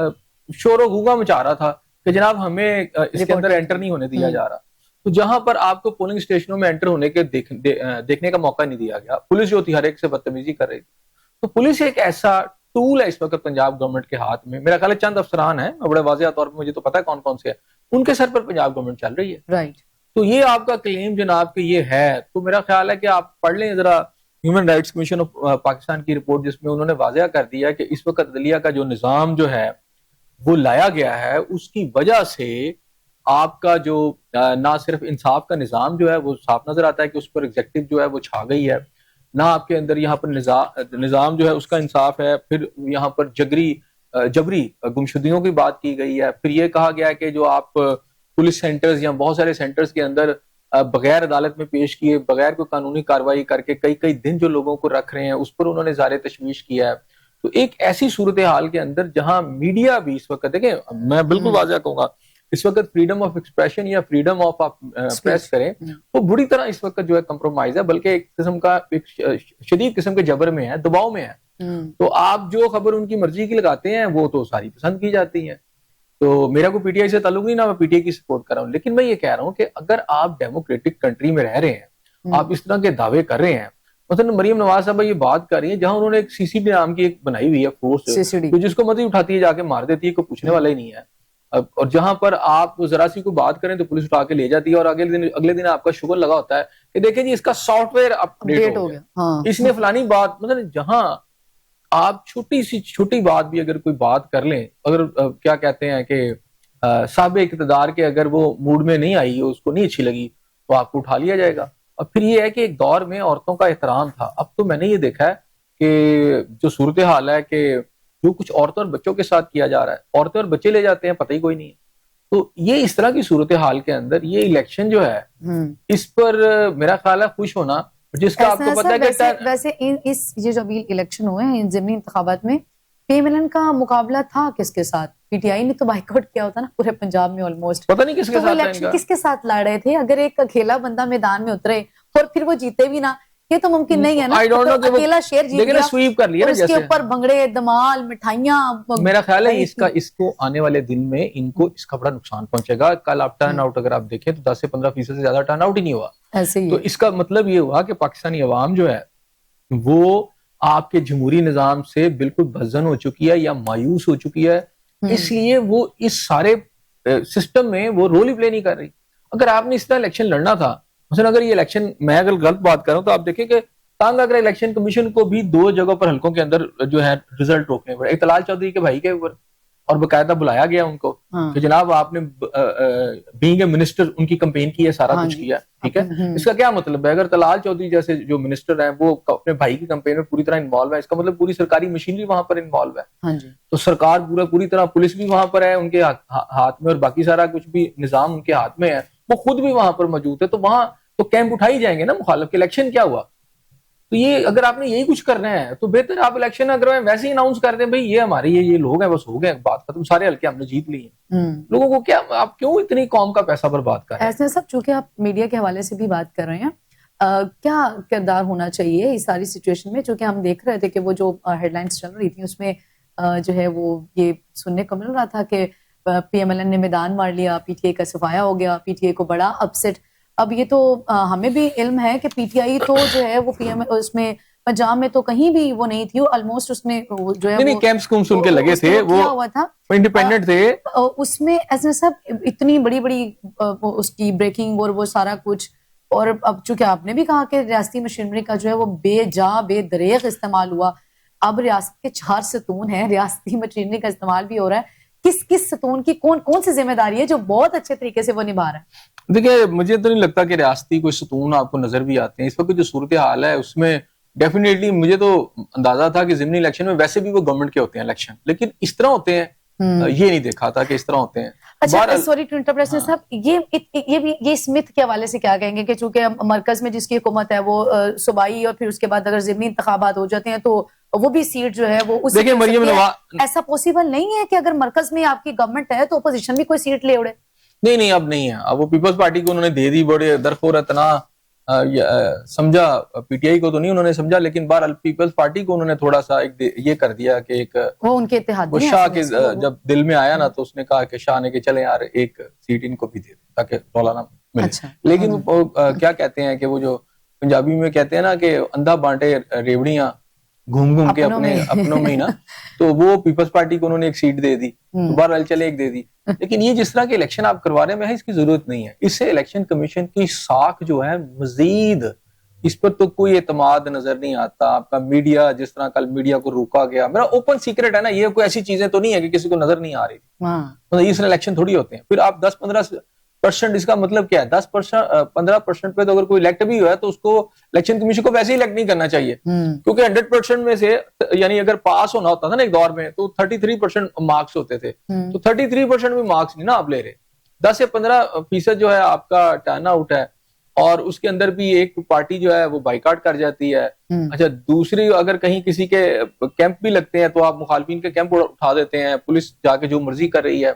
شور و غوغا مچا رہا تھا کہ جناب ہمیں اس کے اندر انٹر نہیں ہونے دیا جا رہا. تو جہاں پر آپ کو پولنگ اسٹیشنوں میں انٹر ہونے کے دیکھنے کا موقع نہیں دیا گیا، پولیس جو تھی ہر ایک سے بدتمیزی کر رہی تھی. تو پولیس ایک ایسا ٹول ہے اس وقت پنجاب گورنمنٹ کے ہاتھ میں. میرا خیال ہے چند افسران ہیں، بڑے واضح طور پر مجھے تو پتا ہے کون کون سے ہیں، ان کے سر پر پنجاب گورنمنٹ چل رہی ہے. تو یہ آپ کا کلیم جناب کہ یہ ہے، تو میرا خیال ہے کہ آپ پڑھ لیں ذرا human rights commission of Pakistan کی رپورٹ جس میں انہوں نے واضح کر دیا کہ اس وقت عدلیہ کا جو نظام جو ہے وہ لایا گیا ہے اس کی وجہ سے آپ کا جو نہ صرف انصاف کا نظام جو ہے وہ صاف نظر آتا ہے کہ اس پر ایگزیکٹو جو ہے وہ چھا گئی ہے، نہ آپ کے اندر یہاں پر نظام جو ہے اس کا انصاف ہے، پھر یہاں پر جبری گمشدگیوں کی بات کی گئی ہے، پھر یہ کہا گیا ہے کہ جو آپ پولیس سینٹرز یا بہت سارے سینٹرز کے اندر بغیر عدالت میں پیش کیے، بغیر کوئی قانونی کارروائی کر کے کئی دن جو لوگوں کو رکھ رہے ہیں اس پر انہوں نے اظہار تشویش کیا ہے۔ تو ایک ایسی صورتحال کے اندر جہاں میڈیا بھی اس وقت، دیکھیں میں بالکل واضح کہوں گا، اس وقت فریڈم آف ایکسپریشن یا فریڈم آف پریس کریں وہ بری طرح اس وقت جو ہے کمپرومائز ہے، بلکہ ایک قسم کا ایک شدید قسم کے جبر میں ہے، دباؤ میں ہے۔ تو آپ جو خبر ان کی مرضی کی لگاتے ہیں وہ تو ساری پسند کی جاتی ہیں۔ تو میرا کوئی پی ٹی آئی سے تعلق نہیں، نہ میں پی ٹی آئی کی سپورٹ کر رہا ہوں، لیکن میں یہ کہہ رہا ہوں کہ اگر آپ ڈیموکریٹک کنٹری میں رہ رہے ہیں، آپ اس طرح کے دعوے کر رہے ہیں، مثلا مریم نواز صاحبہ یہ بات کر رہی ہیں جہاں انہوں نے ایک سی سی ڈی نام کی ایک بنائی ہوئی ہے فورس تو جس کو مدد اٹھاتی ہے جا کے مار دیتی ہے، کوئی پوچھنے والا ہی نہیں ہے، اور جہاں پر آپ ذرا سی کوئی بات کریں تو پولیس اٹھا کے لے جاتی ہے، اور اگلے دن آپ کا شغل لگا ہوتا ہے کہ دیکھیں جی اس کا سافٹ ویئر اپڈیٹ ہو گیا، اس نے فلانی بات، مطلب جہاں آپ چھوٹی بات بھی اگر کوئی بات کر لیں، اگر کیا کہتے ہیں کہ سابق اقتدار کے اگر وہ موڈ میں نہیں آئی، اس کو نہیں اچھی لگی تو آپ کو اٹھا لیا جائے گا۔ اور پھر یہ ہے کہ ایک دور میں عورتوں کا احترام تھا، اب تو میں نے یہ دیکھا ہے کہ جو صورتحال ہے کہ جو کچھ عورتوں اور بچوں کے ساتھ کیا جا رہا ہے، عورتیں اور بچے لے جاتے ہیں، پتہ ہی کوئی نہیں ہے۔ تو یہ اس طرح کی صورتحال کے اندر یہ الیکشن جو ہے اس پر میرا خیال ہے خوش ہونا، جس کا آپ کو پتہ ہے کہ ویسے یہ جو ابھی الیکشن ہوئے ہیں ان ضمنی انتخابات میں پی ایم ایل این کا مقابلہ تھا کس کے ساتھ؟ پی ٹی آئی نے تو بائیکاٹ کیا ہوتا نا پورے پنجاب میں آلموسٹ، پتہ نہیں کس کے ساتھ الیکشن کس کے ساتھ لڑ رہے تھے؟ اگر ایک اکیلا بندہ میدان میں اترے اور پھر وہ جیتے بھی نہ، یہ تو ممکن نہیں ہے نا، اکیلا شیر جیت گیا سویپ کر لیا، اس کے اوپر بھنگڑے دمال مٹھائیاں۔ میرا خیال ہے اس کو آنے والے دن میں ان کو اس کا بڑا نقصان پہنچے گا۔ کل آپ ٹرن آؤٹ اگر آپ دیکھیں تو 10 سے 15% سے زیادہ ٹرن آؤٹ ہی نہیں ہوا، تو اس کا مطلب یہ ہوا کہ پاکستانی عوام جو ہے وہ آپ کے جمہوری نظام سے بالکل بھزن ہو چکی ہے یا مایوس ہو چکی ہے، اس لیے وہ اس سارے سسٹم میں وہ رول ہی پلے نہیں کر رہی۔ اگر آپ نے اس طرح الیکشن لڑنا تھا، مثلا اگر یہ الیکشن، میں اگر غلط بات کروں تو آپ دیکھیں کہ تانگ اگر الیکشن کمیشن کو بھی 2 جگہوں پر حلقوں کے اندر جو ہے رزلٹ روکنے پڑے، ایک طلال چودھری کے بھائی کے اوپر، اور باقاعدہ بلایا گیا ان کو کہ جناب آپ نے بینگ اے منسٹر ان کی کمپین کی ہے، سارا کچھ کیا، ٹھیک ہے۔ اس کا کیا مطلب ہے؟ اگر طلال چودھری جیسے جو منسٹر ہیں وہ اپنے بھائی کی کمپین میں پوری طرح انوالو ہے، اس کا مطلب پوری سرکاری مشینری وہاں پر انوالو ہے، تو سرکار پوری طرح، پولیس بھی وہاں پر ہے ان کے ہاتھ میں، اور باقی سارا کچھ بھی نظام ان کے ہاتھ میں ہے، وہ خود بھی وہاں پر موجود ہے، تو وہاں تو کیمپ اٹھائی جائیں گے نا مخالف کے۔ الیکشن کیا ہوا؟ تو یہ اگر آپ نے یہی کچھ کرنا ہے تو بہتر آپ الیکشن اگر ویسے ہی اناؤنس کر دیں بھئی یہ ہمارے یہ لوگ ہیں، بس ہو گئے، بات ختم، سارے حلقے ہم نے جیت لیے ہیں۔ لوگوں کو کیا، آپ کیوں اتنی قوم کا پیسہ برباد کر رہے ہیں؟ ایسے سب چونکہ آپ میڈیا کے حوالے سے بھی بات کر رہے ہیں، کیا کردار ہونا چاہیے اس ساری سچویشن میں؟ چونکہ ہم دیکھ رہے تھے کہ وہ جو ہیڈ لائنز چل رہی تھیں اس میں جو ہے وہ یہ سننے کو مل رہا تھا کہ پی ایم ایل این نے میدان مار لیا، پی ٹی آئی کا صفایا ہو گیا، پی ٹی آئی کو بڑا اپسیٹ۔ اب یہ تو ہمیں بھی علم ہے کہ پی ٹی آئی تو جو ہے وہ پی ایم اس میں پنجاب میں تو کہیں بھی وہ نہیں تھی، آلموسٹ اس میں جو ہے کیمپس کمپس ان کے لگے تھے، وہ ہوا تھا انڈیپینڈنٹ تھے، اس میں ایسا سب اتنی بڑی اس کی بریکنگ اور وہ سارا کچھ۔ اور اب چونکہ آپ نے بھی کہا کہ ریاستی مشینری کا جو ہے وہ بے دریغ استعمال ہوا، اب ریاست کے 4 ستون ہیں، ریاستی مشینری کا استعمال بھی ہو رہا ہے، کس ستون کی کون سی ذمہ داری ہے جو بہت اچھے طریقے سے وہ نبھا رہا ہے؟ دیکھیں مجھے تو نہیں لگتا کہ ریاستی کوئی ستون آپ کو نظر بھی آتے ہیں اس وقت جو صورتحال ہے اس میں۔ ڈیفینیٹلی مجھے تو اندازہ تھا کہ ضمنی الیکشن میں ویسے بھی وہ گورنمنٹ کے ہوتے ہیں الیکشن، لیکن اس طرح ہوتے ہیں یہ نہیں دیکھا تھا کہ اس طرح ہوتے ہیں۔ اچھا سوری ٹو انٹرپٹ صاحب، یہ اسمتھ کے حوالے سے کیا کہیں گے کہ چونکہ مرکز میں جس کی حکومت ہے وہ صوبائی، اور پھر اس کے بعد اگر ضمنی انتخابات ہو جاتے ہیں تو وہ بھی سیٹ جو ہے وہ اس، دیکھیں مریم نواز، ایسا پوسیبل نہیں ہے کہ اگر مرکز میں آپ کی گورنمنٹ ہے تو اپوزیشن بھی کوئی سیٹ لے اڑے؟ نہیں اب نہیں ہے، اب وہ پیپلز پارٹی کو انہوں نے دے دی، بڑے درخور اتنا سمجھا، پی ٹی آئی کو تو نہیں انہوں نے سمجھا، لیکن بہرحال پیپلز پارٹی کو انہوں نے تھوڑا سا یہ کر دیا کہ ایک وہ ان کے اتحادی ہیں، شاہ کے جب دل میں آیا نا تو اس نے کہا کہ شاہ نے کہ چلیں یار ایک سیٹ ان کو بھی دے دیں تاکہ رولا نہ ملے۔ لیکن وہ کیا کہتے ہیں کہ وہ جو پنجابی میں کہتے ہیں نا کہ اندھا بانٹے ریوڑیاں گھوم کے اپنوں میں ہی نا، تو وہ پیپلز پارٹی کو انہوں نے ایک سیٹ دے دی، بہرحال چلے ایک دے دی۔ لیکن یہ جس طرح کے الیکشن آپ کروا رہے ہیں اس کی ضرورت نہیں ہے، اس سے الیکشن کمیشن کی ساکھ جو ہے مزید اس پر تو کوئی اعتماد نظر نہیں آتا. آپ کا میڈیا, جس طرح کل میڈیا کو روکا گیا, میرا اوپن سیکرٹ ہے نا, یہ کوئی ایسی چیزیں تو نہیں ہے کہ کسی کو نظر نہیں آ رہی تھی. اس الیکشن تھوڑی ہوتے ہیں. پھر آپ 10-15%, اس کا مطلب کیا ہے؟ 10-15% پہ تو اگر کوئی الیکٹ بھی ہوا ہے تو اس کو الیکشن کمیشن کو ویسے ہی الیکٹ نہیں کرنا چاہیے, کیونکہ 100% میں سے, یعنی اگر پاس ہونا ہوتا تھا نا ایک دور میں تو 33% مارکس ہوتے تھے, تو 33% بھی مارکس نہیں نا آپ لے رہے. 10 سے 15% جو ہے آپ کا ٹرن آؤٹ ہے, اور اس کے اندر بھی ایک پارٹی جو ہے وہ بائیکاٹ کر جاتی ہے. اچھا, دوسری اگر کہیں کسی کے کیمپ بھی لگتے ہیں تو آپ مخالفین کے کیمپ اٹھا دیتے ہیں, پولیس جا کے جو مرضی کر رہی ہے.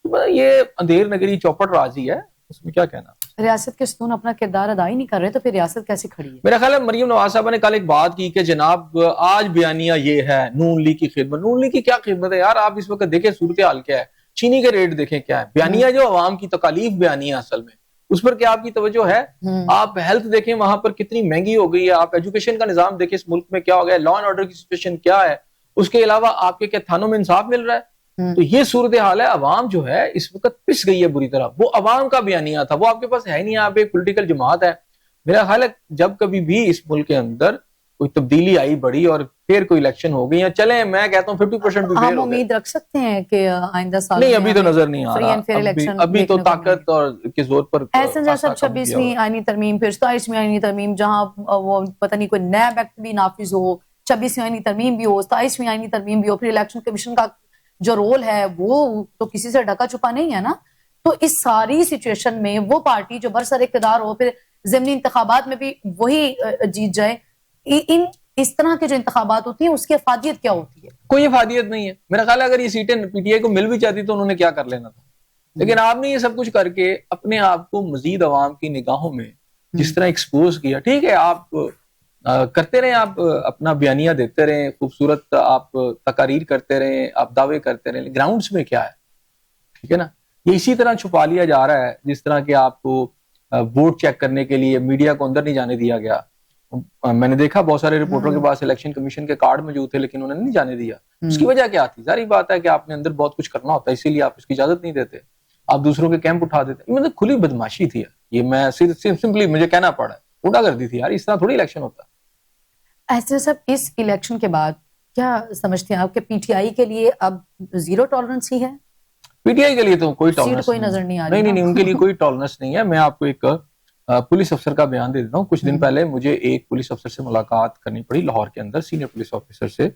تو یہ اندھیر نگری چوپٹ راضی ہے, اس میں کیا کہنا. ریاست کے ستون اپنا کردار ادا ہی نہیں کر رہے تو پھر ریاست کیسے کھڑی ہے؟ میرا خیال ہے مریم نواز صاحبہ نے کل ایک بات کی کہ جناب آج بیانیہ یہ ہے نون لیگ کی خدمت. نون لیگ کی کیا خدمت ہے یار؟ آپ اس وقت دیکھیں صورتحال کیا ہے, چینی کے ریٹ دیکھیں کیا ہے. بیانیہ جو عوام کی تکالیف بیانیہ اصل میں, اس پر کیا آپ کی توجہ ہے؟ آپ ہیلتھ دیکھیں وہاں پر کتنی مہنگی ہو گئی ہے, آپ ایجوکیشن کا نظام دیکھیں اس ملک میں کیا ہو گیا ہے, لا اینڈ آرڈر کی سچویشن کیا ہے, اس کے علاوہ آپ کے کیا تھانوں میں انصاف مل رہا ہے. تو یہ صورتحال ہے. عوام جو ہے اس وقت پس گئی ہے بری طرح. وہ عوام کا بیانیہ تھا, وہ آپ کے پاس ہے نہیں. آپ ایک پولیٹیکل جماعت ہے. میرا خیال ہے جب کبھی بھی اس ملک کے اندر کوئی تبدیلی آئی بڑی اور پھر کوئی الیکشن ہو گئی, یا چلیں میں کہتا ہوں 50% بھی ہم امید رکھ سکتے ہیں کہ آئندہ سال نہیں, ابھی تو نظر نہیں آ رہا. ابھی تو طاقت اور کے زور پر احسن جیسا 26ویں آئینی ترمیم, پھر 27ویں آئینی ترمیم, جہاں وہ پتہ نہیں کوئی نیب ایکٹ بھی نافذ ہو, 26ویں آئینی ترمیم بھی ہو, 27ویں آئینی ترمیم بھی ہو, پھر الیکشن کمیشن کا جو رول ہے وہ تو کسی سے ڈھکا چھپا نہیں ہے نا. تو اس ساری سچویشن میں وہ پارٹی جو برسر اقتدار ہو, پھر ضمنی انتخابات میں بھی وہی جیت جائے, اس طرح کے جو انتخابات ہوتی ہیں اس کی افادیت کیا ہوتی ہے؟ کوئی افادیت نہیں ہے. میرا خیال ہے اگر یہ سیٹیں پی ٹی آئی کو مل بھی جاتی تو انہوں نے کیا کر لینا تھا. لیکن آپ نے یہ سب کچھ کر کے اپنے آپ کو مزید عوام کی نگاہوں میں جس طرح ایکسپوز کیا. ٹھیک ہے, آپ کرتے رہیں, آپ اپنا بیانیہ دیتے رہیں, خوبصورت آپ تقاریر کرتے رہیں, آپ دعوے کرتے رہیں, گراؤنڈز میں کیا ہے؟ ٹھیک ہے نا, یہ اسی طرح چھپا لیا جا رہا ہے جس طرح کہ آپ کو ووٹ چیک کرنے کے لیے میڈیا کو اندر نہیں جانے دیا گیا. میں نے دیکھا بہت سارے رپورٹروں کے پاس الیکشن کمیشن کے کارڈ موجود تھے لیکن انہوں نے نہیں جانے دیا. اس کی وجہ کیا تھی؟ ظاہری بات ہے کہ آپ نے اندر بہت کچھ کرنا ہوتا ہے, اسی لیے آپ اس کی اجازت نہیں دیتے, آپ دوسروں کے کیمپ اٹھا دیتے. یہ مطلب کھلی بدماشی تھی یار, یہ میں سمپلی مجھے کہنا پڑا ہے, اٹھا کر دی تھی یار. اس طرح تھوڑی الیکشن ہوتا ہے. ایسے سب اس الیکشن کے بعد کیا سمجھتے ہیں آپ کہ پی ٹی آئی کے لیے اب زیرو ٹالرنس ہی ہے؟ پی ٹی آئی کے لیے تو کوئی ٹالرنس نظر نہیں آ رہی. نہیں, ان کے لیے کوئی ٹالرنس نہیں ہے. میں آپ کو ایک پولیس افسر کا بیان دے دیتا ہوں. کچھ دن پہلے مجھے ایک پولیس افسر سے ملاقات کرنی پڑی لاہور کے اندر, سینئر پولیس افسر سے,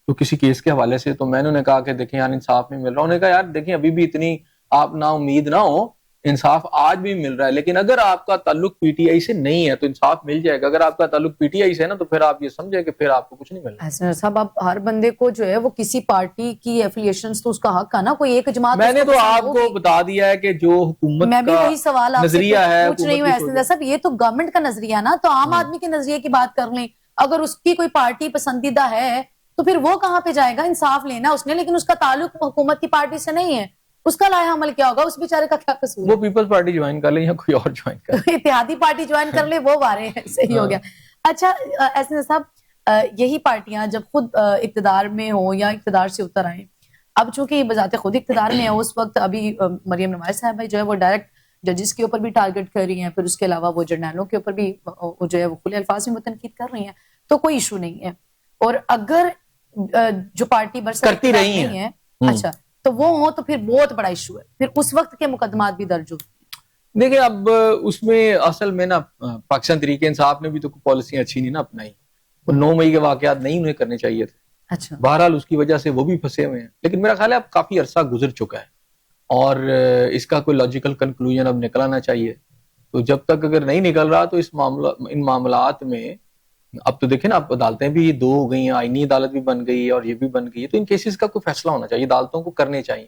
تو کسی کیس کے حوالے سے. تو میں نے کہا کہ دیکھیں یار انصاف نہیں مل رہا. انہوں نے کہا یار دیکھیں ابھی بھی اتنی آپ نا امید نہ ہو, انصاف آج بھی مل رہا ہے, لیکن اگر آپ کا تعلق پی ٹی آئی سے نہیں ہے تو انصاف مل جائے گا. اگر آپ کا تعلق پی ٹی آئی سے ہے نا تو پھر آپ یہ سمجھیں کہ پھر آپ کو کچھ نہیں ملنا. ایسا صاحب اب ہر بندے کو جو ہے وہ کسی پارٹی کی ایفیلیشنز تو اس کا حق ہے نا, کوئی ایک جماعت. میں نے تو آپ کو بتا دیا ہے کہ جو حکومت میں بھی وہی سوال آپ سے پوچھ رہی ہوں ایسا صاحب, یہ تو گورنمنٹ کا نظریہ نا, تو عام آدمی کے نظریے کی بات کر لیں. اگر اس کی کوئی پارٹی پسندیدہ ہے تو پھر وہ کہاں پہ جائے گا انصاف لینا اس نے, لیکن اس کا تعلق حکومت کی پارٹی سے نہیں ہے, اس کا لایا عمل کیا ہوگا؟ اس بیچارے کا کیا قصور ہے؟ وہ پیپلز پارٹی جوائن کر لیں یا کوئی اور جوائن کر لیں, اتحادی پارٹی جوائن کر لے, وہ بارے ہیں. صحیح ہو گیا. اچھا ایسے صاحب یہی پارٹیاں جب خود اقتدار میں ہوں یا اقتدار سے اتر آئیں, اب چونکہ بذات خود اقتدار میں ہے اس وقت, ابھی مریم نواز صاحبہ جو ہے وہ ڈائریکٹ ججز کے اوپر بھی ٹارگٹ کر رہی ہیں, پھر اس کے علاوہ وہ جرنیلوں کے اوپر بھی جو ہے وہ کھلے الفاظ میں تنقید کر رہی ہیں, تو کوئی ایشو نہیں ہے. اور اگر جو پارٹی برسر کرتی رہی ہیں اچھا تو وہ ہوں تو پھر بہت بڑا ایشو ہے, پھر اس وقت کے مقدمات بھی درج ہوتے ہیں. دیکھیں اب اس میں اصل میں نا پاکستان تحریک انصاف نے بھی تو پالیسیاں اچھی نہیں نا اپنائی, 9 مئی کے واقعات نہیں انہیں کرنے چاہیے تھے. اچھا بہرحال اس کی وجہ سے وہ بھی پھنسے ہوئے ہیں, لیکن میرا خیال ہے اب کافی عرصہ گزر چکا ہے اور اس کا کوئی لاجیکل کنکلوژن اب نکلانا چاہیے. تو جب تک اگر نہیں نکل رہا تو ان معاملات میں اب تو دیکھیں نا, اب عدالتیں بھی 2 ہو گئی ہیں, آئینی عدالت بھی بن گئی ہے اور یہ بھی بن گئی ہے, تو ان کیسز کا کوئی فیصلہ ہونا چاہیے, عدالتوں کو کرنے چاہیے,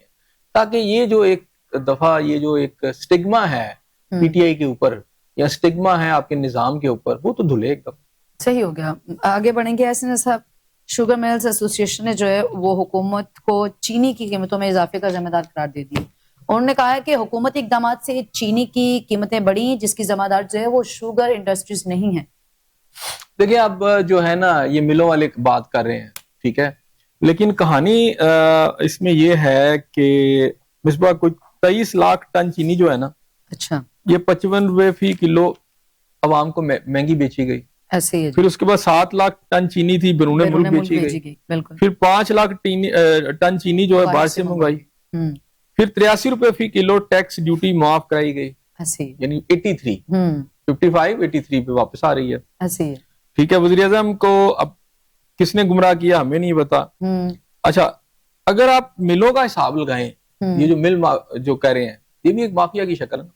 تاکہ یہ جو ایک دفعہ یہ جو ایک سٹگما ہے پی ٹی آئی کے اوپر یا سٹگما ہے آپ کے نظام کے اوپر, وہ تو دھلے ایک دفعہ. صحیح ہو گیا. آگے بڑھیں گے. ایسے صاحب شوگر ملز ایسوسی ایشن نے جو ہے وہ حکومت کو چینی کی قیمتوں میں اضافے کا ذمہ دار قرار دے دی. انہوں نے کہا ہے کہ حکومتی اقدامات سے چینی کی قیمتیں بڑھی, جس کی ذمہ دار جو ہے وہ شوگر انڈسٹریز نہیں ہے. دیکھیں اب جو ہے نا یہ ملوں والے بات کر رہے ہیں, ٹھیک ہے, لیکن کہانی اس میں یہ ہے کہ مصباح کوئی 23 لاکھ ٹن چینی جو ہے نا, اچھا, یہ 55 روپے فی کلو عوام کو مہنگی بیچی گئی. ایسے ہی ہے پھر اس کے بعد 7 لاکھ ٹن چینی تھی بیرون ملک بیچی گئی, بالکل. پھر 5 لاکھ ٹن چینی جو ہے باہر سے منگوائی, پھر 83 روپے فی کلو ٹیکس ڈیوٹی معاف کرائی گئی, یعنی 55 پہ واپس آ رہی ہے. ٹھیک ہے, وزیر اعظم کو اب کس نے گمراہ کیا ہمیں نہیں پتا. اچھا, اگر آپ ملوں کا حساب لگائیں, یہ جو مل جو کہہ رہے ہیں یہ بھی ایک مافیا کی شکل ہے.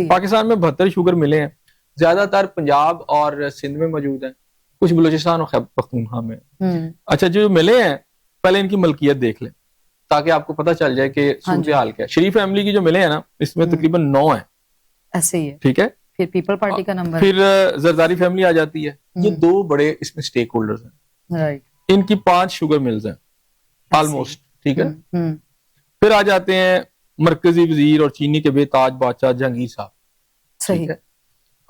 پاکستان میں 72 شوگر ملے ہیں, زیادہ تر پنجاب اور سندھ میں موجود ہیں, کچھ بلوچستان اور خیبر پختونخوا میں. اچھا, جو ملے ہیں پہلے ان کی ملکیت دیکھ لیں تاکہ آپ کو پتہ چل جائے کہ صورتحال کیا ہے. شریف فیملی کی جو ملے ہیں نا, اس میں تقریباً 9 ہیں. ایسے ہی ہے, ٹھیک ہے. پھر پیپل پارٹی کا نمبر, پھر زرداری فیملی آ جاتی ہے. یہ 2 بڑے اس میں سٹیک ہولڈرز ہیں. ان کی 5 شوگر ملز ہیں آلموسٹ, ٹھیک ہے. پھر آ جاتے ہیں مرکزی وزیر اور چینی کے بے تاج بادشاہ جہانگیر صاحب. صحیح ہے.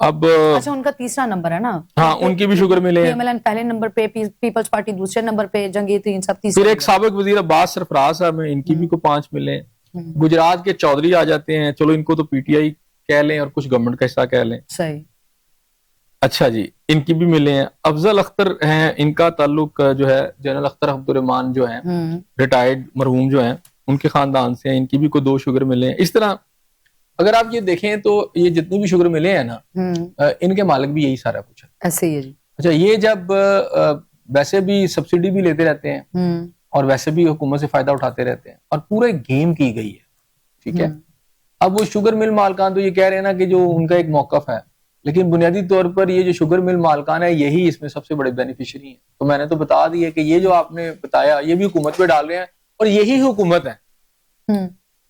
اب اچھا, ان کا تیسرا نمبر ہے نا. ہاں, ان کی بھی شوگر ملے ہیں. PMLN پہلے نمبر پہ, پیپلز پارٹی دوسرے نمبر پہ, جہانگیر ترین صاحب تیسرے. پھر ایک سابق وزیر عباس سرفراز صاحب ہیں, ان کی بھی کو 5 ملے ہیں. گجرات کے چودھری آ جاتے ہیں, چلو ان کو تو PTI کہہ لیں اور کچھ گورنمنٹ کا حصہ کہہ لیں. صحیح. اچھا جی, ان کی بھی ملے ہیں. افضل اختر ہیں, ان کا تعلق جو ہے جنرل اختر عبد الرحمان جو ہیں ریٹائرڈ مرحوم جو ہیں ان کے خاندان سے ہیں, ان کی بھی کو 2 شوگر ملے ہیں. اس طرح اگر آپ یہ دیکھیں تو یہ جتنی بھی شوگر ملے ہیں نا, ان کے مالک بھی یہی سارا کچھ ہے. ایسے ہی ہے جی. اچھا, یہ جب ویسے بھی سبسڈی بھی لیتے رہتے ہیں اور ویسے بھی حکومت سے فائدہ اٹھاتے رہتے ہیں اور پورے گیم کی گئی ہے, ٹھیک ہے. اب وہ شوگر مل مالکان تو یہ کہہ رہے ہیں نا کہ جو ان کا ایک موقف ہے, لیکن بنیادی طور پر یہ جو شوگر مل مالکان ہے یہی اس میں سب سے بڑے بینیفیشری ہیں. تو میں نے تو بتا دی ہے کہ یہ جو آپ نے بتایا یہ بھی حکومت پہ ڈال رہے ہیں اور یہی حکومت ہے.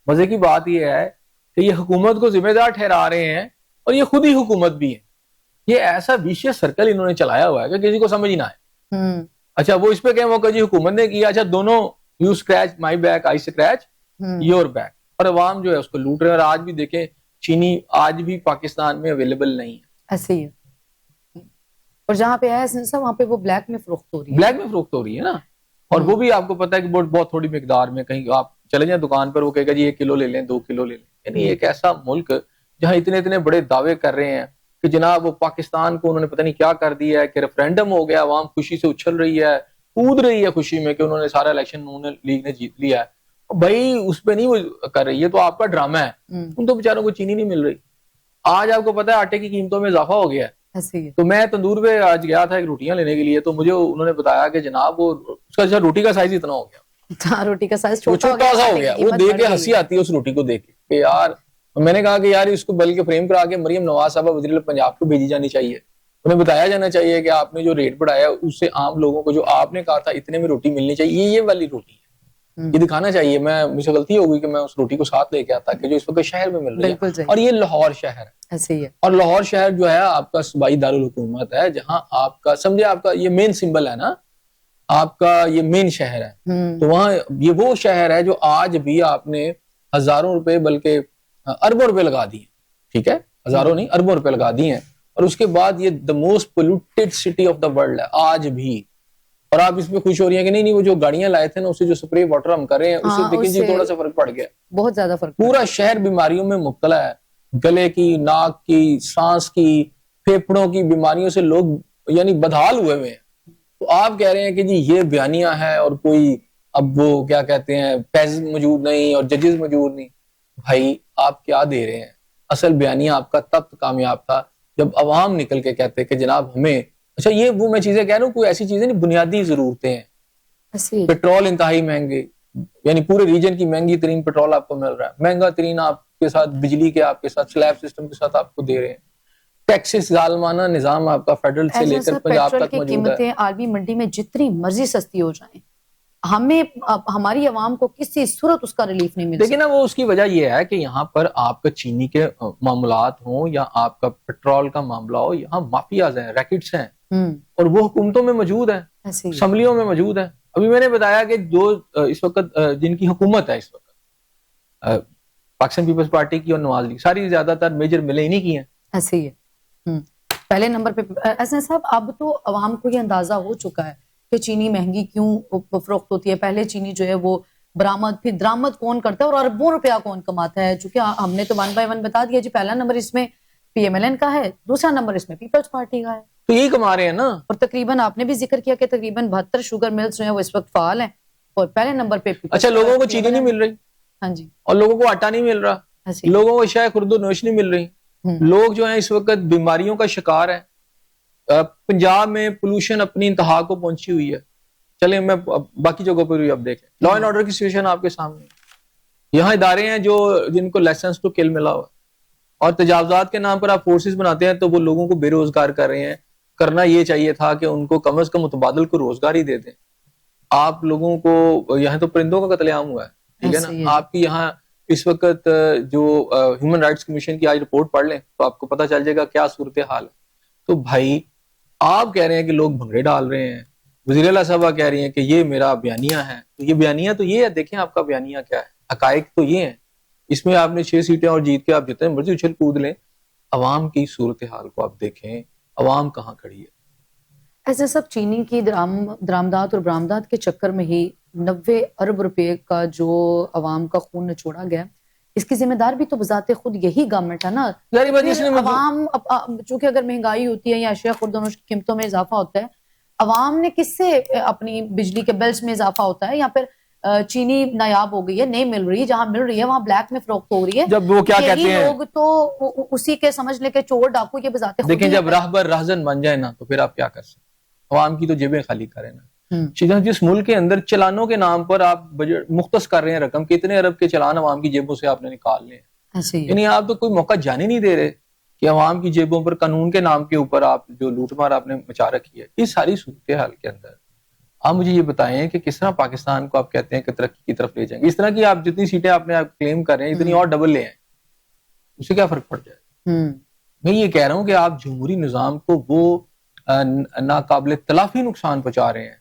مزے کی بات یہ ہے کہ یہ حکومت کو ذمہ دار ٹھہرا رہے ہیں اور یہ خود ہی حکومت بھی ہے. یہ ایسا ویشیس سرکل انہوں نے چلایا ہوا ہے کہ کسی کو سمجھ نہ آئے. اچھا, وہ اس پہ کہیں وہ کہ جی حکومت نے کیا, اچھا دونوں you scratch my back I scratch your back, اور عوام جو ہے اس کو لوٹ رہے ہیں. اور آج بھی دیکھیں چینی آج بھی پاکستان میں اویلیبل نہیں ہے. ایسے ہی ہے. اور جہاں پہ ہے وہاں پہ وہ بلیک میں فروخت ہو رہی ہے. بلیک میں فروخت ہو رہی ہے نا, اور وہ بھی آپ کو پتا ہے کہ بہت تھوڑی مقدار میں. کہیں آپ چلے جائیں دکان پر, وہ کہے گا جی 1 کلو لے لیں, 2 کلو لے لیں. یعنی ایک ایسا ملک جہاں اتنے بڑے دعوے کر رہے ہیں کہ جناب وہ پاکستان کو انہوں نے پتہ نہیں کیا کر دیا ہے, کہ ریفرینڈم ہو گیا, عوام خوشی سے اچھل رہی ہے, کود رہی ہے خوشی میں کہ انہوں نے سارا الیکشن لیگ نے جیت لیا ہے. بھائی اس پہ نہیں وہ کر رہی ہے, تو آپ کا ڈرامہ ہے. ان تو بیچاروں کو چینی نہیں مل رہی. آج آپ کو پتا ہے آٹے کی قیمتوں میں اضافہ ہو گیا ہے. تو میں تندور پہ آج گیا تھا ایک روٹیاں لینے کے لیے, تو مجھے انہوں نے بتایا کہ جناب وہ اس کا روٹی کا سائز اتنا ہو گیا, روٹی کا سائز چھوٹا سا ہو گیا. وہ دیکھ کے ہنسی آتی ہے اس روٹی کو دیکھ کے کہ یار, میں نے کہا کہ یار اس کو بلکہ فریم کرا کے مریم نواز صاحبہ وزیر پنجاب کو بھیجی جانی چاہیے. انہیں بتایا جانا چاہیے کہ آپ نے جو ریٹ بڑھایا اس سے عام لوگوں کو جو آپ نے کہا تھا اتنے میں روٹی ملنی چاہیے, یہ والی روٹی ہے, یہ دکھانا چاہیے. مجھ سے غلطی ہو گئی کہ میں اس روٹی کو ساتھ لے کے آتا کہ جو اس وقت شہر میں مل رہی ہے, اور یہ لاہور شہر ہے. اور لاہور شہر جو ہے آپ کا صوبائی دارالحکومت ہے, جہاں آپ کا سمجھے آپ کا یہ مین سمبل ہے نا, آپ کا یہ مین شہر ہے. تو وہاں یہ وہ شہر ہے جو آج بھی آپ نے ہزاروں روپے بلکہ اربوں روپے لگا دیے, ٹھیک ہے, ہزاروں نہیں اربوں روپے لگا دیے ہیں. اور اس کے بعد یہ the most polluted city of the world ہے آج بھی. اور آپ اس میں خوش ہو رہی ہیں کہ نہیں وہ جو گاڑیاں لائے تھے نا, اسے جو سپرے واٹر ہم کر رہے ہیں, اس سے دیکھیں جی تھوڑا سا فرق پڑ گیا, بہت زیادہ فرق. پورا شہر بیماریوں میں مبتلا ہے, گلے کی, ناک کی, سانس کی, پھیپھڑوں کی بیماریوں سے لوگ یعنی بدحال ہوئے ہوئے ہیں. تو آپ کہہ رہے ہیں کہ جی یہ بیانیہ ہے اور کوئی اب وہ کیا کہتے ہیں پیز موجود نہیں اور ججز موجود نہیں. بھائی آپ کیا دے رہے ہیں؟ اصل بیانیہ آپ کا تب کامیاب تھا جب عوام نکل کے کہتے کہ جناب ہمیں, اچھا یہ وہ میں چیزیں کہہ رہا ہوں, کوئی ایسی چیزیں نہیں, بنیادی ضرورتیں ہیں. پیٹرول انتہائی مہنگے, یعنی پورے ریجن کی مہنگی ترین پیٹرول آپ کو مل رہا ہے, مہنگا ترین آپ کے ساتھ بجلی کے آپ کے ساتھ سلیب سسٹم کے ساتھ آپ کو دے رہے ہیں. ٹیکسس ظالمانہ نظام آپ کا فیڈرل سے لے کر پنجاب تک موجود ہے. قیمتیں عالمی منڈی میں جتنی مرضی سستی ہو جائیں, ہمیں ہماری عوام کو کسی صورت اس کا ریلیف نہیں مل سکتا. لیکن وہ اس کی وجہ یہ ہے کہ یہاں پر آپ کا چینی کے معاملات ہوں یا آپ کا پیٹرول کا معاملہ ہو, یہاں مافیاز ہیں, ریکٹس ہیں, اور وہ حکومتوں میں موجود ہیں, اسمبلیوں میں موجود ہیں. ابھی میں نے بتایا کہ جو اس وقت جن کی حکومت ہے اس وقت, پاکستان پیپلز پارٹی کی اور نواز لیگ, ساری زیادہ تر میجر ملیں انہی کی ہیں. ایسے ہی ہے. پہلے نمبر پہ ایسا صاحب, اب تو عوام کو یہ اندازہ ہو چکا ہے کہ چینی مہنگی کیوں فروخت ہوتی ہے. پہلے چینی جو ہے وہ برآمد پھر درآمد کون کرتا ہے اور اربوں روپیہ کون کماتا ہے, چونکہ ہم نے تو 1 by 1 بتا دیا جی. پہلا نمبر اس میں PMLN کا ہے, دوسرا نمبر اس میں پیپلز پارٹی کا ہے. تو یہی کما رہے ہیں نا. اور تقریباً آپ نے بھی ذکر کیا کہ تقریباً 72 شوگر ملز جو ہیں وہ اس وقت فعال ہیں اور پہلے نمبر پہ اچھا لوگوں کو چینی نہیں مل رہی. ہاں جی. اور لوگوں کو آٹا نہیں مل رہا, لوگوں کو شاید خرد و نوش نہیں مل رہی. لوگ جو ہیں اس وقت بیماریوں کا شکار ہیں. پنجاب میں پولوشن اپنی انتہا کو پہنچی ہوئی ہے. چلیں میں باقی جگہوں پر بھی اب دیکھیں, لا اینڈ آرڈر کی سچویشن آپ کے سامنے. یہاں ادارے ہیں جو جن کو لائسنس ٹو کل ملا ہوا, اور تجاوزات کے نام پر آپ فورسز بناتے ہیں تو وہ لوگوں کو بے روزگار کر رہے ہیں. کرنا یہ چاہیے تھا کہ ان کو کم از کم متبادل کو روزگار ہی دے دیں. آپ لوگوں کو یہاں تو پرندوں کا قتل عام ہوا ہے, ٹھیک ہے نا. آپ کی یہاں اس وقت جو ہیومن رائٹس کمیشن کی آج رپورٹ پڑھ لیں تو آپ کو پتہ چل جائے گا کیا صورتحال ہے. تو بھائی آپ کہہ رہے ہیں کہ لوگ بھنگڑے ڈال رہے ہیں, وزیر اعلیٰ صاحبہ کہہ رہی ہیں کہ یہ میرا بیانیہ ہے. تو یہ بیانیہ تو یہ ہے, دیکھیں آپ کا بیانیہ کیا ہے. حقائق تو یہ ہیں, اس میں آپ نے 6 سیٹیں اور جیت کے آپ جتنے مرضی اچھل کود لیں. عوام کی صورتحال کو آپ دیکھیں, عوام کہاں کھڑی ہے. ایسے سب چینی کی درآمدات اور برآمدات کے چکر میں ہی 90 ارب روپے کا جو عوام کا خون نچوڑا گیا, اس کی ذمہ دار بھی تو بذات خود یہی گورنمنٹ ہے نا. عوام چونکہ اگر مہنگائی ہوتی ہے یا اشیاء خرد و نوش کی قیمتوں میں اضافہ ہوتا ہے, عوام نے کس سے اپنی بجلی کے بلز میں اضافہ ہوتا ہے, یا پھر چینی نایاب ہو گئی ہے, نہیں مل رہی, جہاں مل رہی ہے وہاں بلیک میں فروخت ہو رہی ہے. جب وہ کیا کہتے ہیں لوگ تو اسی کے سمجھ لے کے چور ڈاکو یہ بذات خود. دیکھیں جب راہبر راہزن بن جائے نا تو پھر آپ کیا کر سکتے. عوام کی تو جیبیں خالی کریں نا. جس ملک کے اندر چلانوں کے نام پر آپ بجٹ مختص کر رہے ہیں رقم, کتنے ارب کے چلان عوام کی جیبوں سے آپ نے نکال لے ہیں. یعنی آپ تو کوئی موقع جانے نہیں دے رہے کہ عوام کی جیبوں پر قانون کے نام کے اوپر آپ جو لوٹ مار آپ نے مچا رکھی ہے. اس ساری صورتحال کے اندر آپ مجھے یہ بتائیں کہ کس طرح پاکستان کو آپ کہتے ہیں کہ ترقی کی طرف لے جائیں گے. اس طرح کی آپ جتنی سیٹیں آپ نے کلیم کر رہے ہیں اتنی اور ڈبل لے ہیں, اسے کیا فرق پڑ جائے. میں یہ کہہ رہا ہوں کہ آپ جمہوری نظام کو وہ ناقابل تلافی نقصان پہنچا رہے ہیں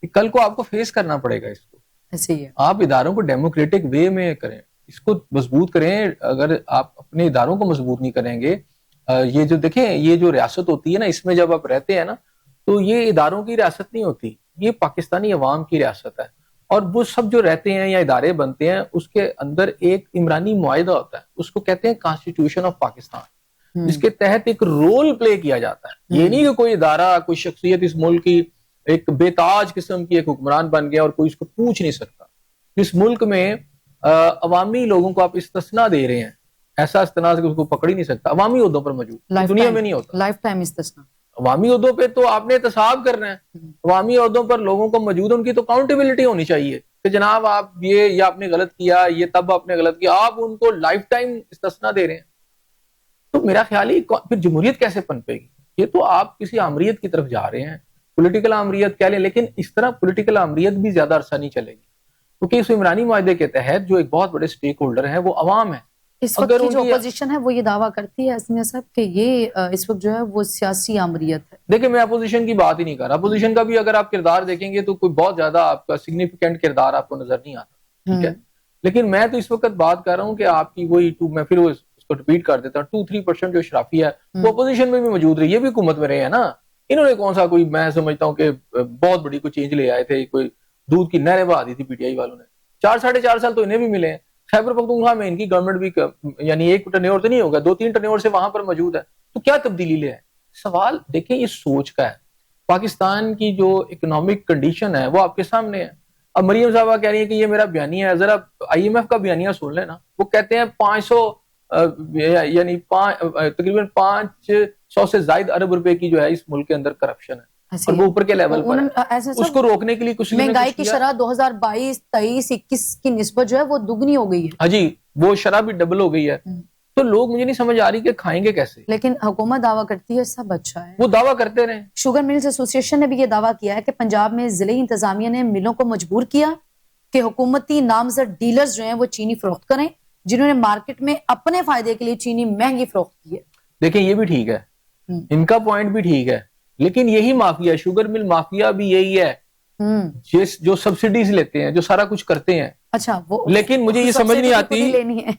کہ کل کو آپ کو فیس کرنا پڑے گا. اس کو آپ اداروں کو ڈیموکریٹک وے میں کریں, اس کو مضبوط کریں. اگر آپ اپنے اداروں کو مضبوط نہیں کریں گے, یہ جو دیکھیں یہ جو ریاست ہوتی ہے نا, اس میں جب آپ رہتے ہیں نا تو یہ اداروں کی ریاست نہیں ہوتی, یہ پاکستانی عوام کی ریاست ہے. اور وہ سب جو رہتے ہیں یا ادارے بنتے ہیں اس کے اندر ایک عمرانی معاہدہ ہوتا ہے, اس کو کہتے ہیں کانسٹیٹیوشن آف پاکستان, جس کے تحت ایک رول پلے کیا جاتا ہے. یہ نہیں کہ کوئی ادارہ کوئی شخصیت اس ملک کی ایک بے تاج قسم کی ایک حکمران بن گیا اور کوئی اس کو پوچھ نہیں سکتا. اس ملک میں عوامی لوگوں کو آپ استثناء دے رہے ہیں, ایسا استثناء کہ اس کو پکڑ ہی نہیں سکتا. عوامی عہدوں پر موجود, دنیا میں نہیں ہوتا لائف ٹائم استثناء. عوامی عہدوں پہ تو آپ نے احتساب کرنا ہے. عوامی عہدوں پر لوگوں کو موجود, ان کی تو اکاؤنٹیبلٹی ہونی چاہیے کہ جناب آپ یہ آپ نے غلط کیا, یہ تب آپ نے غلط کیا. آپ ان کو لائف ٹائم استثناء دے رہے ہیں. تو میرا خیال ہی پھر جمہوریت کیسے پنپے گی. یہ تو آپ کسی آمریت کی طرف جا رہے ہیں, پولیٹیکل آمریت کہہ لیں, لیکن اس طرح پولیٹیکل آمریت بھی زیادہ عرصہ نہیں چلے گی, کیونکہ اس عمرانی معاہدے کے تحت جو ایک بہت بڑے سٹیک ہولڈر ہیں وہ عوام ہیں. اس وقت کی جو اپوزیشن ہے وہ یہ دعویٰ کرتی ہے اسمیہ صاحب کہ یہ اس وقت جو ہے وہ سیاسی آمریت ہے. دیکھیں میں اپوزیشن کی بات ہی نہیں کر رہا. اپوزیشن کا بھی اگر آپ کردار دیکھیں گے تو کوئی بہت زیادہ آپ کا سگنیفیکینٹ کردار آپ کو نظر نہیں آتا, ٹھیک ہے. لیکن میں تو اس وقت بات کر رہا ہوں کہ آپ کی وہی میں پھر اس کو ریپیٹ کر دیتا ہوں, 2-3% جو اشرافیہ ہے وہ اپوزیشن میں بھی موجود رہی, یہ بھی حکومت میں رہے ہیں نا. انہوں نے کون سا کوئی, میں سمجھتا ہوں کہ بہت بڑی کوئی چینج لے آئے تھے, کوئی دودھ کی نہریں بہا دی تھی پی ٹی آئی والوں نے. 4-4.5 سال تو انہیں بھی ملے ہیں. خیبر پختونخوا میں ان کی گورنمنٹ بھی یعنی ایک ٹرنیور تو نہیں ہوگا, 2-3 ٹرنیور سے وہاں پر موجود ہے. تو کیا تبدیلی لے آئے. سوال دیکھیں یہ سوچ کا ہے. پاکستان کی جو اکنامک کنڈیشن ہے وہ آپ کے سامنے ہے. اب مریم صاحبہ کہہ رہی ہیں کہ یہ میرا بیانیہ ہے, ذرا IMF کا بیانیہ سن لیں نا. وہ کہتے ہیں 500 یعنی تقریباً 500 سے زائد ارب روپے کی جو ہے اس ملک کے اندر کرپشن ہے, اور وہ اوپر کے لیول پر ہے. اس کو روکنے کے لیے کچھ مہنگائی کی شرح 2022, 23, 21 کی نسبت جو ہے وہ دگنی ہو گئی ہے. ہاں جی, وہ شرح بھی ڈبل ہو گئی ہے. تو لوگ مجھے نہیں سمجھ آ رہی کہ کھائیں گے کیسے. لیکن حکومت دعویٰ کرتی ہے سب اچھا ہے, وہ دعویٰ کرتے رہے. شوگر ملز ایسوسی ایشن نے بھی یہ دعویٰ کیا ہے کہ پنجاب میں ضلعی انتظامیہ نے ملوں کو مجبور کیا کہ حکومتی نامزد ڈیلرز جو ہیں وہ چینی فروخت کریں, جنہوں نے مارکیٹ میں اپنے فائدے کے لیے چینی مہنگی فروخت کی ہے. دیکھیں یہ بھی ٹھیک ہے, ان کا پوائنٹ بھی ٹھیک ہے, لیکن یہی مافیا, شوگر مل مافیا بھی یہی ہے جو سبسڈیز لیتے ہیں, جو سارا کچھ کرتے ہیں. اچھا, لیکن مجھے یہ سمجھ نہیں آتی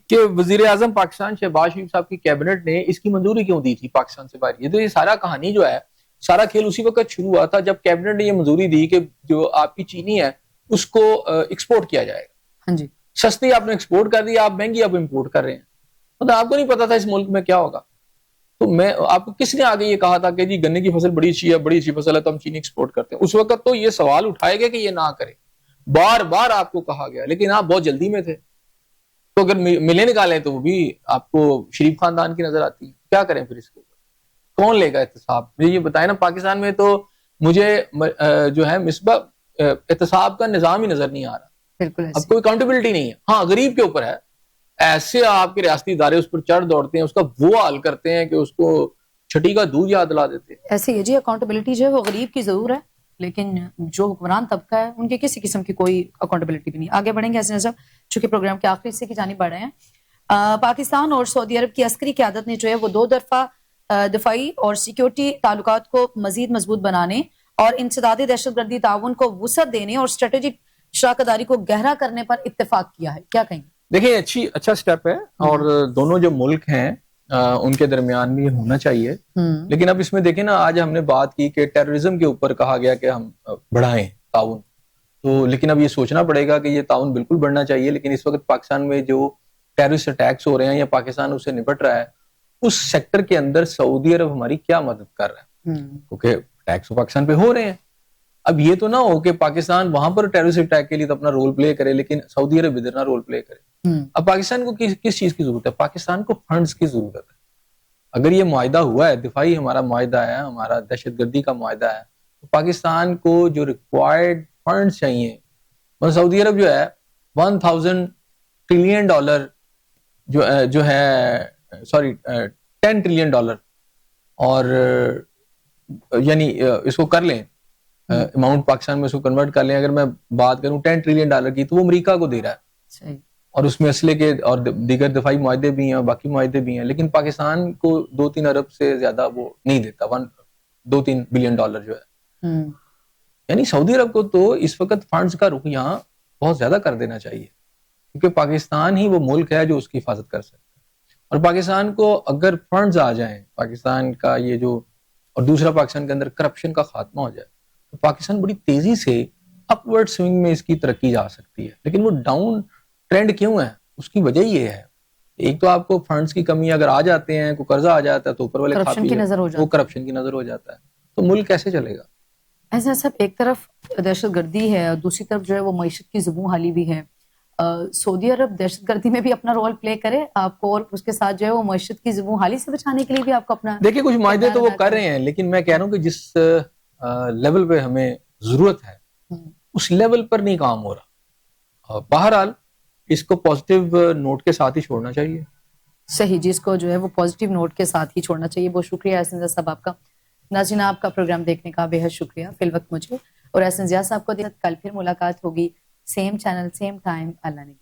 کہ وزیر اعظم پاکستان شہباز شریف صاحب کی کیبنٹ نے اس کی منظوری کیوں دی تھی پاکستان سے باہر. یہ تو یہ سارا کہانی جو ہے, سارا کھیل اسی وقت شروع ہوا تھا جب کیبنٹ نے یہ منظوری دی کہ جو آپ کی چینی ہے اس کو ایکسپورٹ کیا جائے گا. ہاں جی, سستی آپ نے ایکسپورٹ کر دی, آپ مہنگی آپ امپورٹ کر رہے ہیں. مطلب آپ کو نہیں پتا تھا اس ملک میں کیا ہوگا. تو میں آپ کو کس نے آگے یہ کہا تھا کہ جی گنے کی فصل بڑی اچھی ہے، بڑی اچھی فصل ہے تو ہم چینی ایکسپورٹ کرتے ہیں؟ اس وقت تو یہ سوال اٹھائے گا کہ یہ نہ کرے، بار بار آپ کو کہا گیا، لیکن آپ بہت جلدی میں تھے. تو اگر ملیں نکالیں تو وہ بھی آپ کو شریف خاندان کی نظر آتی ہے. کیا کریں پھر اس کے اوپر؟ کون لے گا احتساب؟ مجھے یہ بتائیں نا، پاکستان میں تو مجھے جو ہے مصباح احتساب کا نظام ہی نظر نہیں آ رہا. بالکل اب کوئی اکاؤنٹیبلٹی نہیں ہے. ہاں غریب کے اوپر ہے، ایسے آپ کے ریاستی ادارے اس پر چڑھ دوڑتے ہیں، اس کا وہ حال کرتے ہیں کہ اس کو چھٹی کا دودھ یاد دلا دیتے ہیں. ایسے ہی جی اکاؤنٹیبلٹی جو ہے وہ غریب کی ضرور ہے، لیکن جو حکمران طبقہ ہے ان کے کسی قسم کی کوئی اکاؤنٹیبلٹی بھی نہیں. آگے بڑھیں گے حسین صاحب، چونکہ پروگرام کے آخری حصے کی جانب بڑھ رہے ہیں. پاکستان اور سعودی عرب کی عسکری قیادت نے جو ہے وہ دو طرفہ دفاعی اور سیکیورٹی تعلقات کو مزید مضبوط بنانے اور انسداد دہشت گردی تعاون کو وسعت دینے اور اسٹریٹجک شراکت داری کو گہرا کرنے پر اتفاق کیا ہے. کیا کہیں گے؟ دیکھیں اچھا سٹیپ ہے، اور دونوں جو ملک ہیں ان کے درمیان بھی ہونا چاہیے. لیکن اب اس میں دیکھیں نا، آج ہم نے بات کی کہ ٹیررزم کے اوپر کہا گیا کہ ہم بڑھائیں تعاون، تو لیکن اب یہ سوچنا پڑے گا کہ یہ تعاون بالکل بڑھنا چاہیے. لیکن اس وقت پاکستان میں جو ٹیررسٹ اٹیکس ہو رہے ہیں یا پاکستان اس سے نپٹ رہا ہے، اس سیکٹر کے اندر سعودی عرب ہماری کیا مدد کر رہا ہے؟ کیونکہ اٹیکس پاکستان پہ ہو رہے ہیں. اب یہ تو نہ ہو کہ پاکستان وہاں پر ٹیررسٹ اٹیک کے لیے تو اپنا رول پلے کرے، لیکن سعودی عرب ادھر نہ رول پلے کرے. اب پاکستان کو کس چیز کی ضرورت ہے؟ پاکستان کو فنڈز کی ضرورت ہے. اگر یہ معاہدہ ہوا ہے، دفاعی ہمارا معاہدہ ہے، ہمارا دہشت گردی کا معاہدہ ہے، تو پاکستان کو جو ریکوائرڈ فنڈز چاہیے، سعودی عرب جو ہے 1000 ٹریلین ڈالر جو ہے 10 ٹریلین ڈالر، اور یعنی اس کو کر لیں اماؤنٹ پاکستان میں اس کو کنورٹ کر لیں. اگر میں بات کروں 10 ٹریلین ڈالر کی، تو وہ امریکہ کو دے رہا ہے، اور اس میں اسلحے کے اور دیگر دفاعی معاہدے بھی ہیں اور باقی معاہدے بھی ہیں. لیکن پاکستان کو 2-3 ارب سے زیادہ وہ نہیں دیتا، 2-3 بلین ڈالر جو ہے. یعنی سعودی عرب کو تو اس وقت فنڈز کا رخ یہاں بہت زیادہ کر دینا چاہیے، کیونکہ پاکستان ہی وہ ملک ہے جو اس کی حفاظت کر سکتا ہے. اور پاکستان کو اگر فنڈز آ جائیں، پاکستان کا یہ جو، اور دوسرا پاکستان کے اندر کرپشن کا خاتمہ ہو جائے، تو پاکستان بڑی تیزی سے اپ ورڈ سوئنگ میں اس کی ترقی جا سکتی ہے. لیکن وہ ڈاؤن ٹرینڈ کیوں ہے؟ اس کی وجہ یہ ہے، ایک تو آپ کو فنڈز کی کمی، اگر آ جاتے ہیں، کوئی قرضہ آ جاتا ہے تو اوپر والے کھاتے ہیں، وہ کرپشن کی نظر ہو جاتا ہے. تو ملک کیسے چلے گا؟ ایسا صاحب، ایک طرف دہشت گردی ہے اور دوسری طرف جو ہے وہ معیشت کی زبوں حالی بھی ہے. سعودی عرب دہشت گردی میں بھی اپنا رول پلے کرے آپ کو، اور اس کے ساتھ جو ہے وہ معیشت کی زبوں حالی سے بچانے کے لیے بھی آپ کو اپنا، دیکھیں کچھ معاہدے تو وہ کر رہے ہیں، لیکن میں کہہ رہا ہوں کہ جس لیول پہ ہمیں ضرورت ہے اس لیول پر نہیں کام ہو رہا. بہرحال اس کو پازیٹیو نوٹ کے ساتھ ہی چھوڑنا چاہیے. صحیح جی، اس کو جو ہے وہ پازیٹیو نوٹ کے ساتھ ہی چھوڑنا چاہیے. بہت شکریہ احسن صاحب آپ کا. ناظرین، آپ کا پروگرام دیکھنے کا بے حد شکریہ. فی الوقت مجھے اور احسن صاحب کو کل پھر ملاقات ہوگی، سیم چینل سیم ٹائم. اللہ نے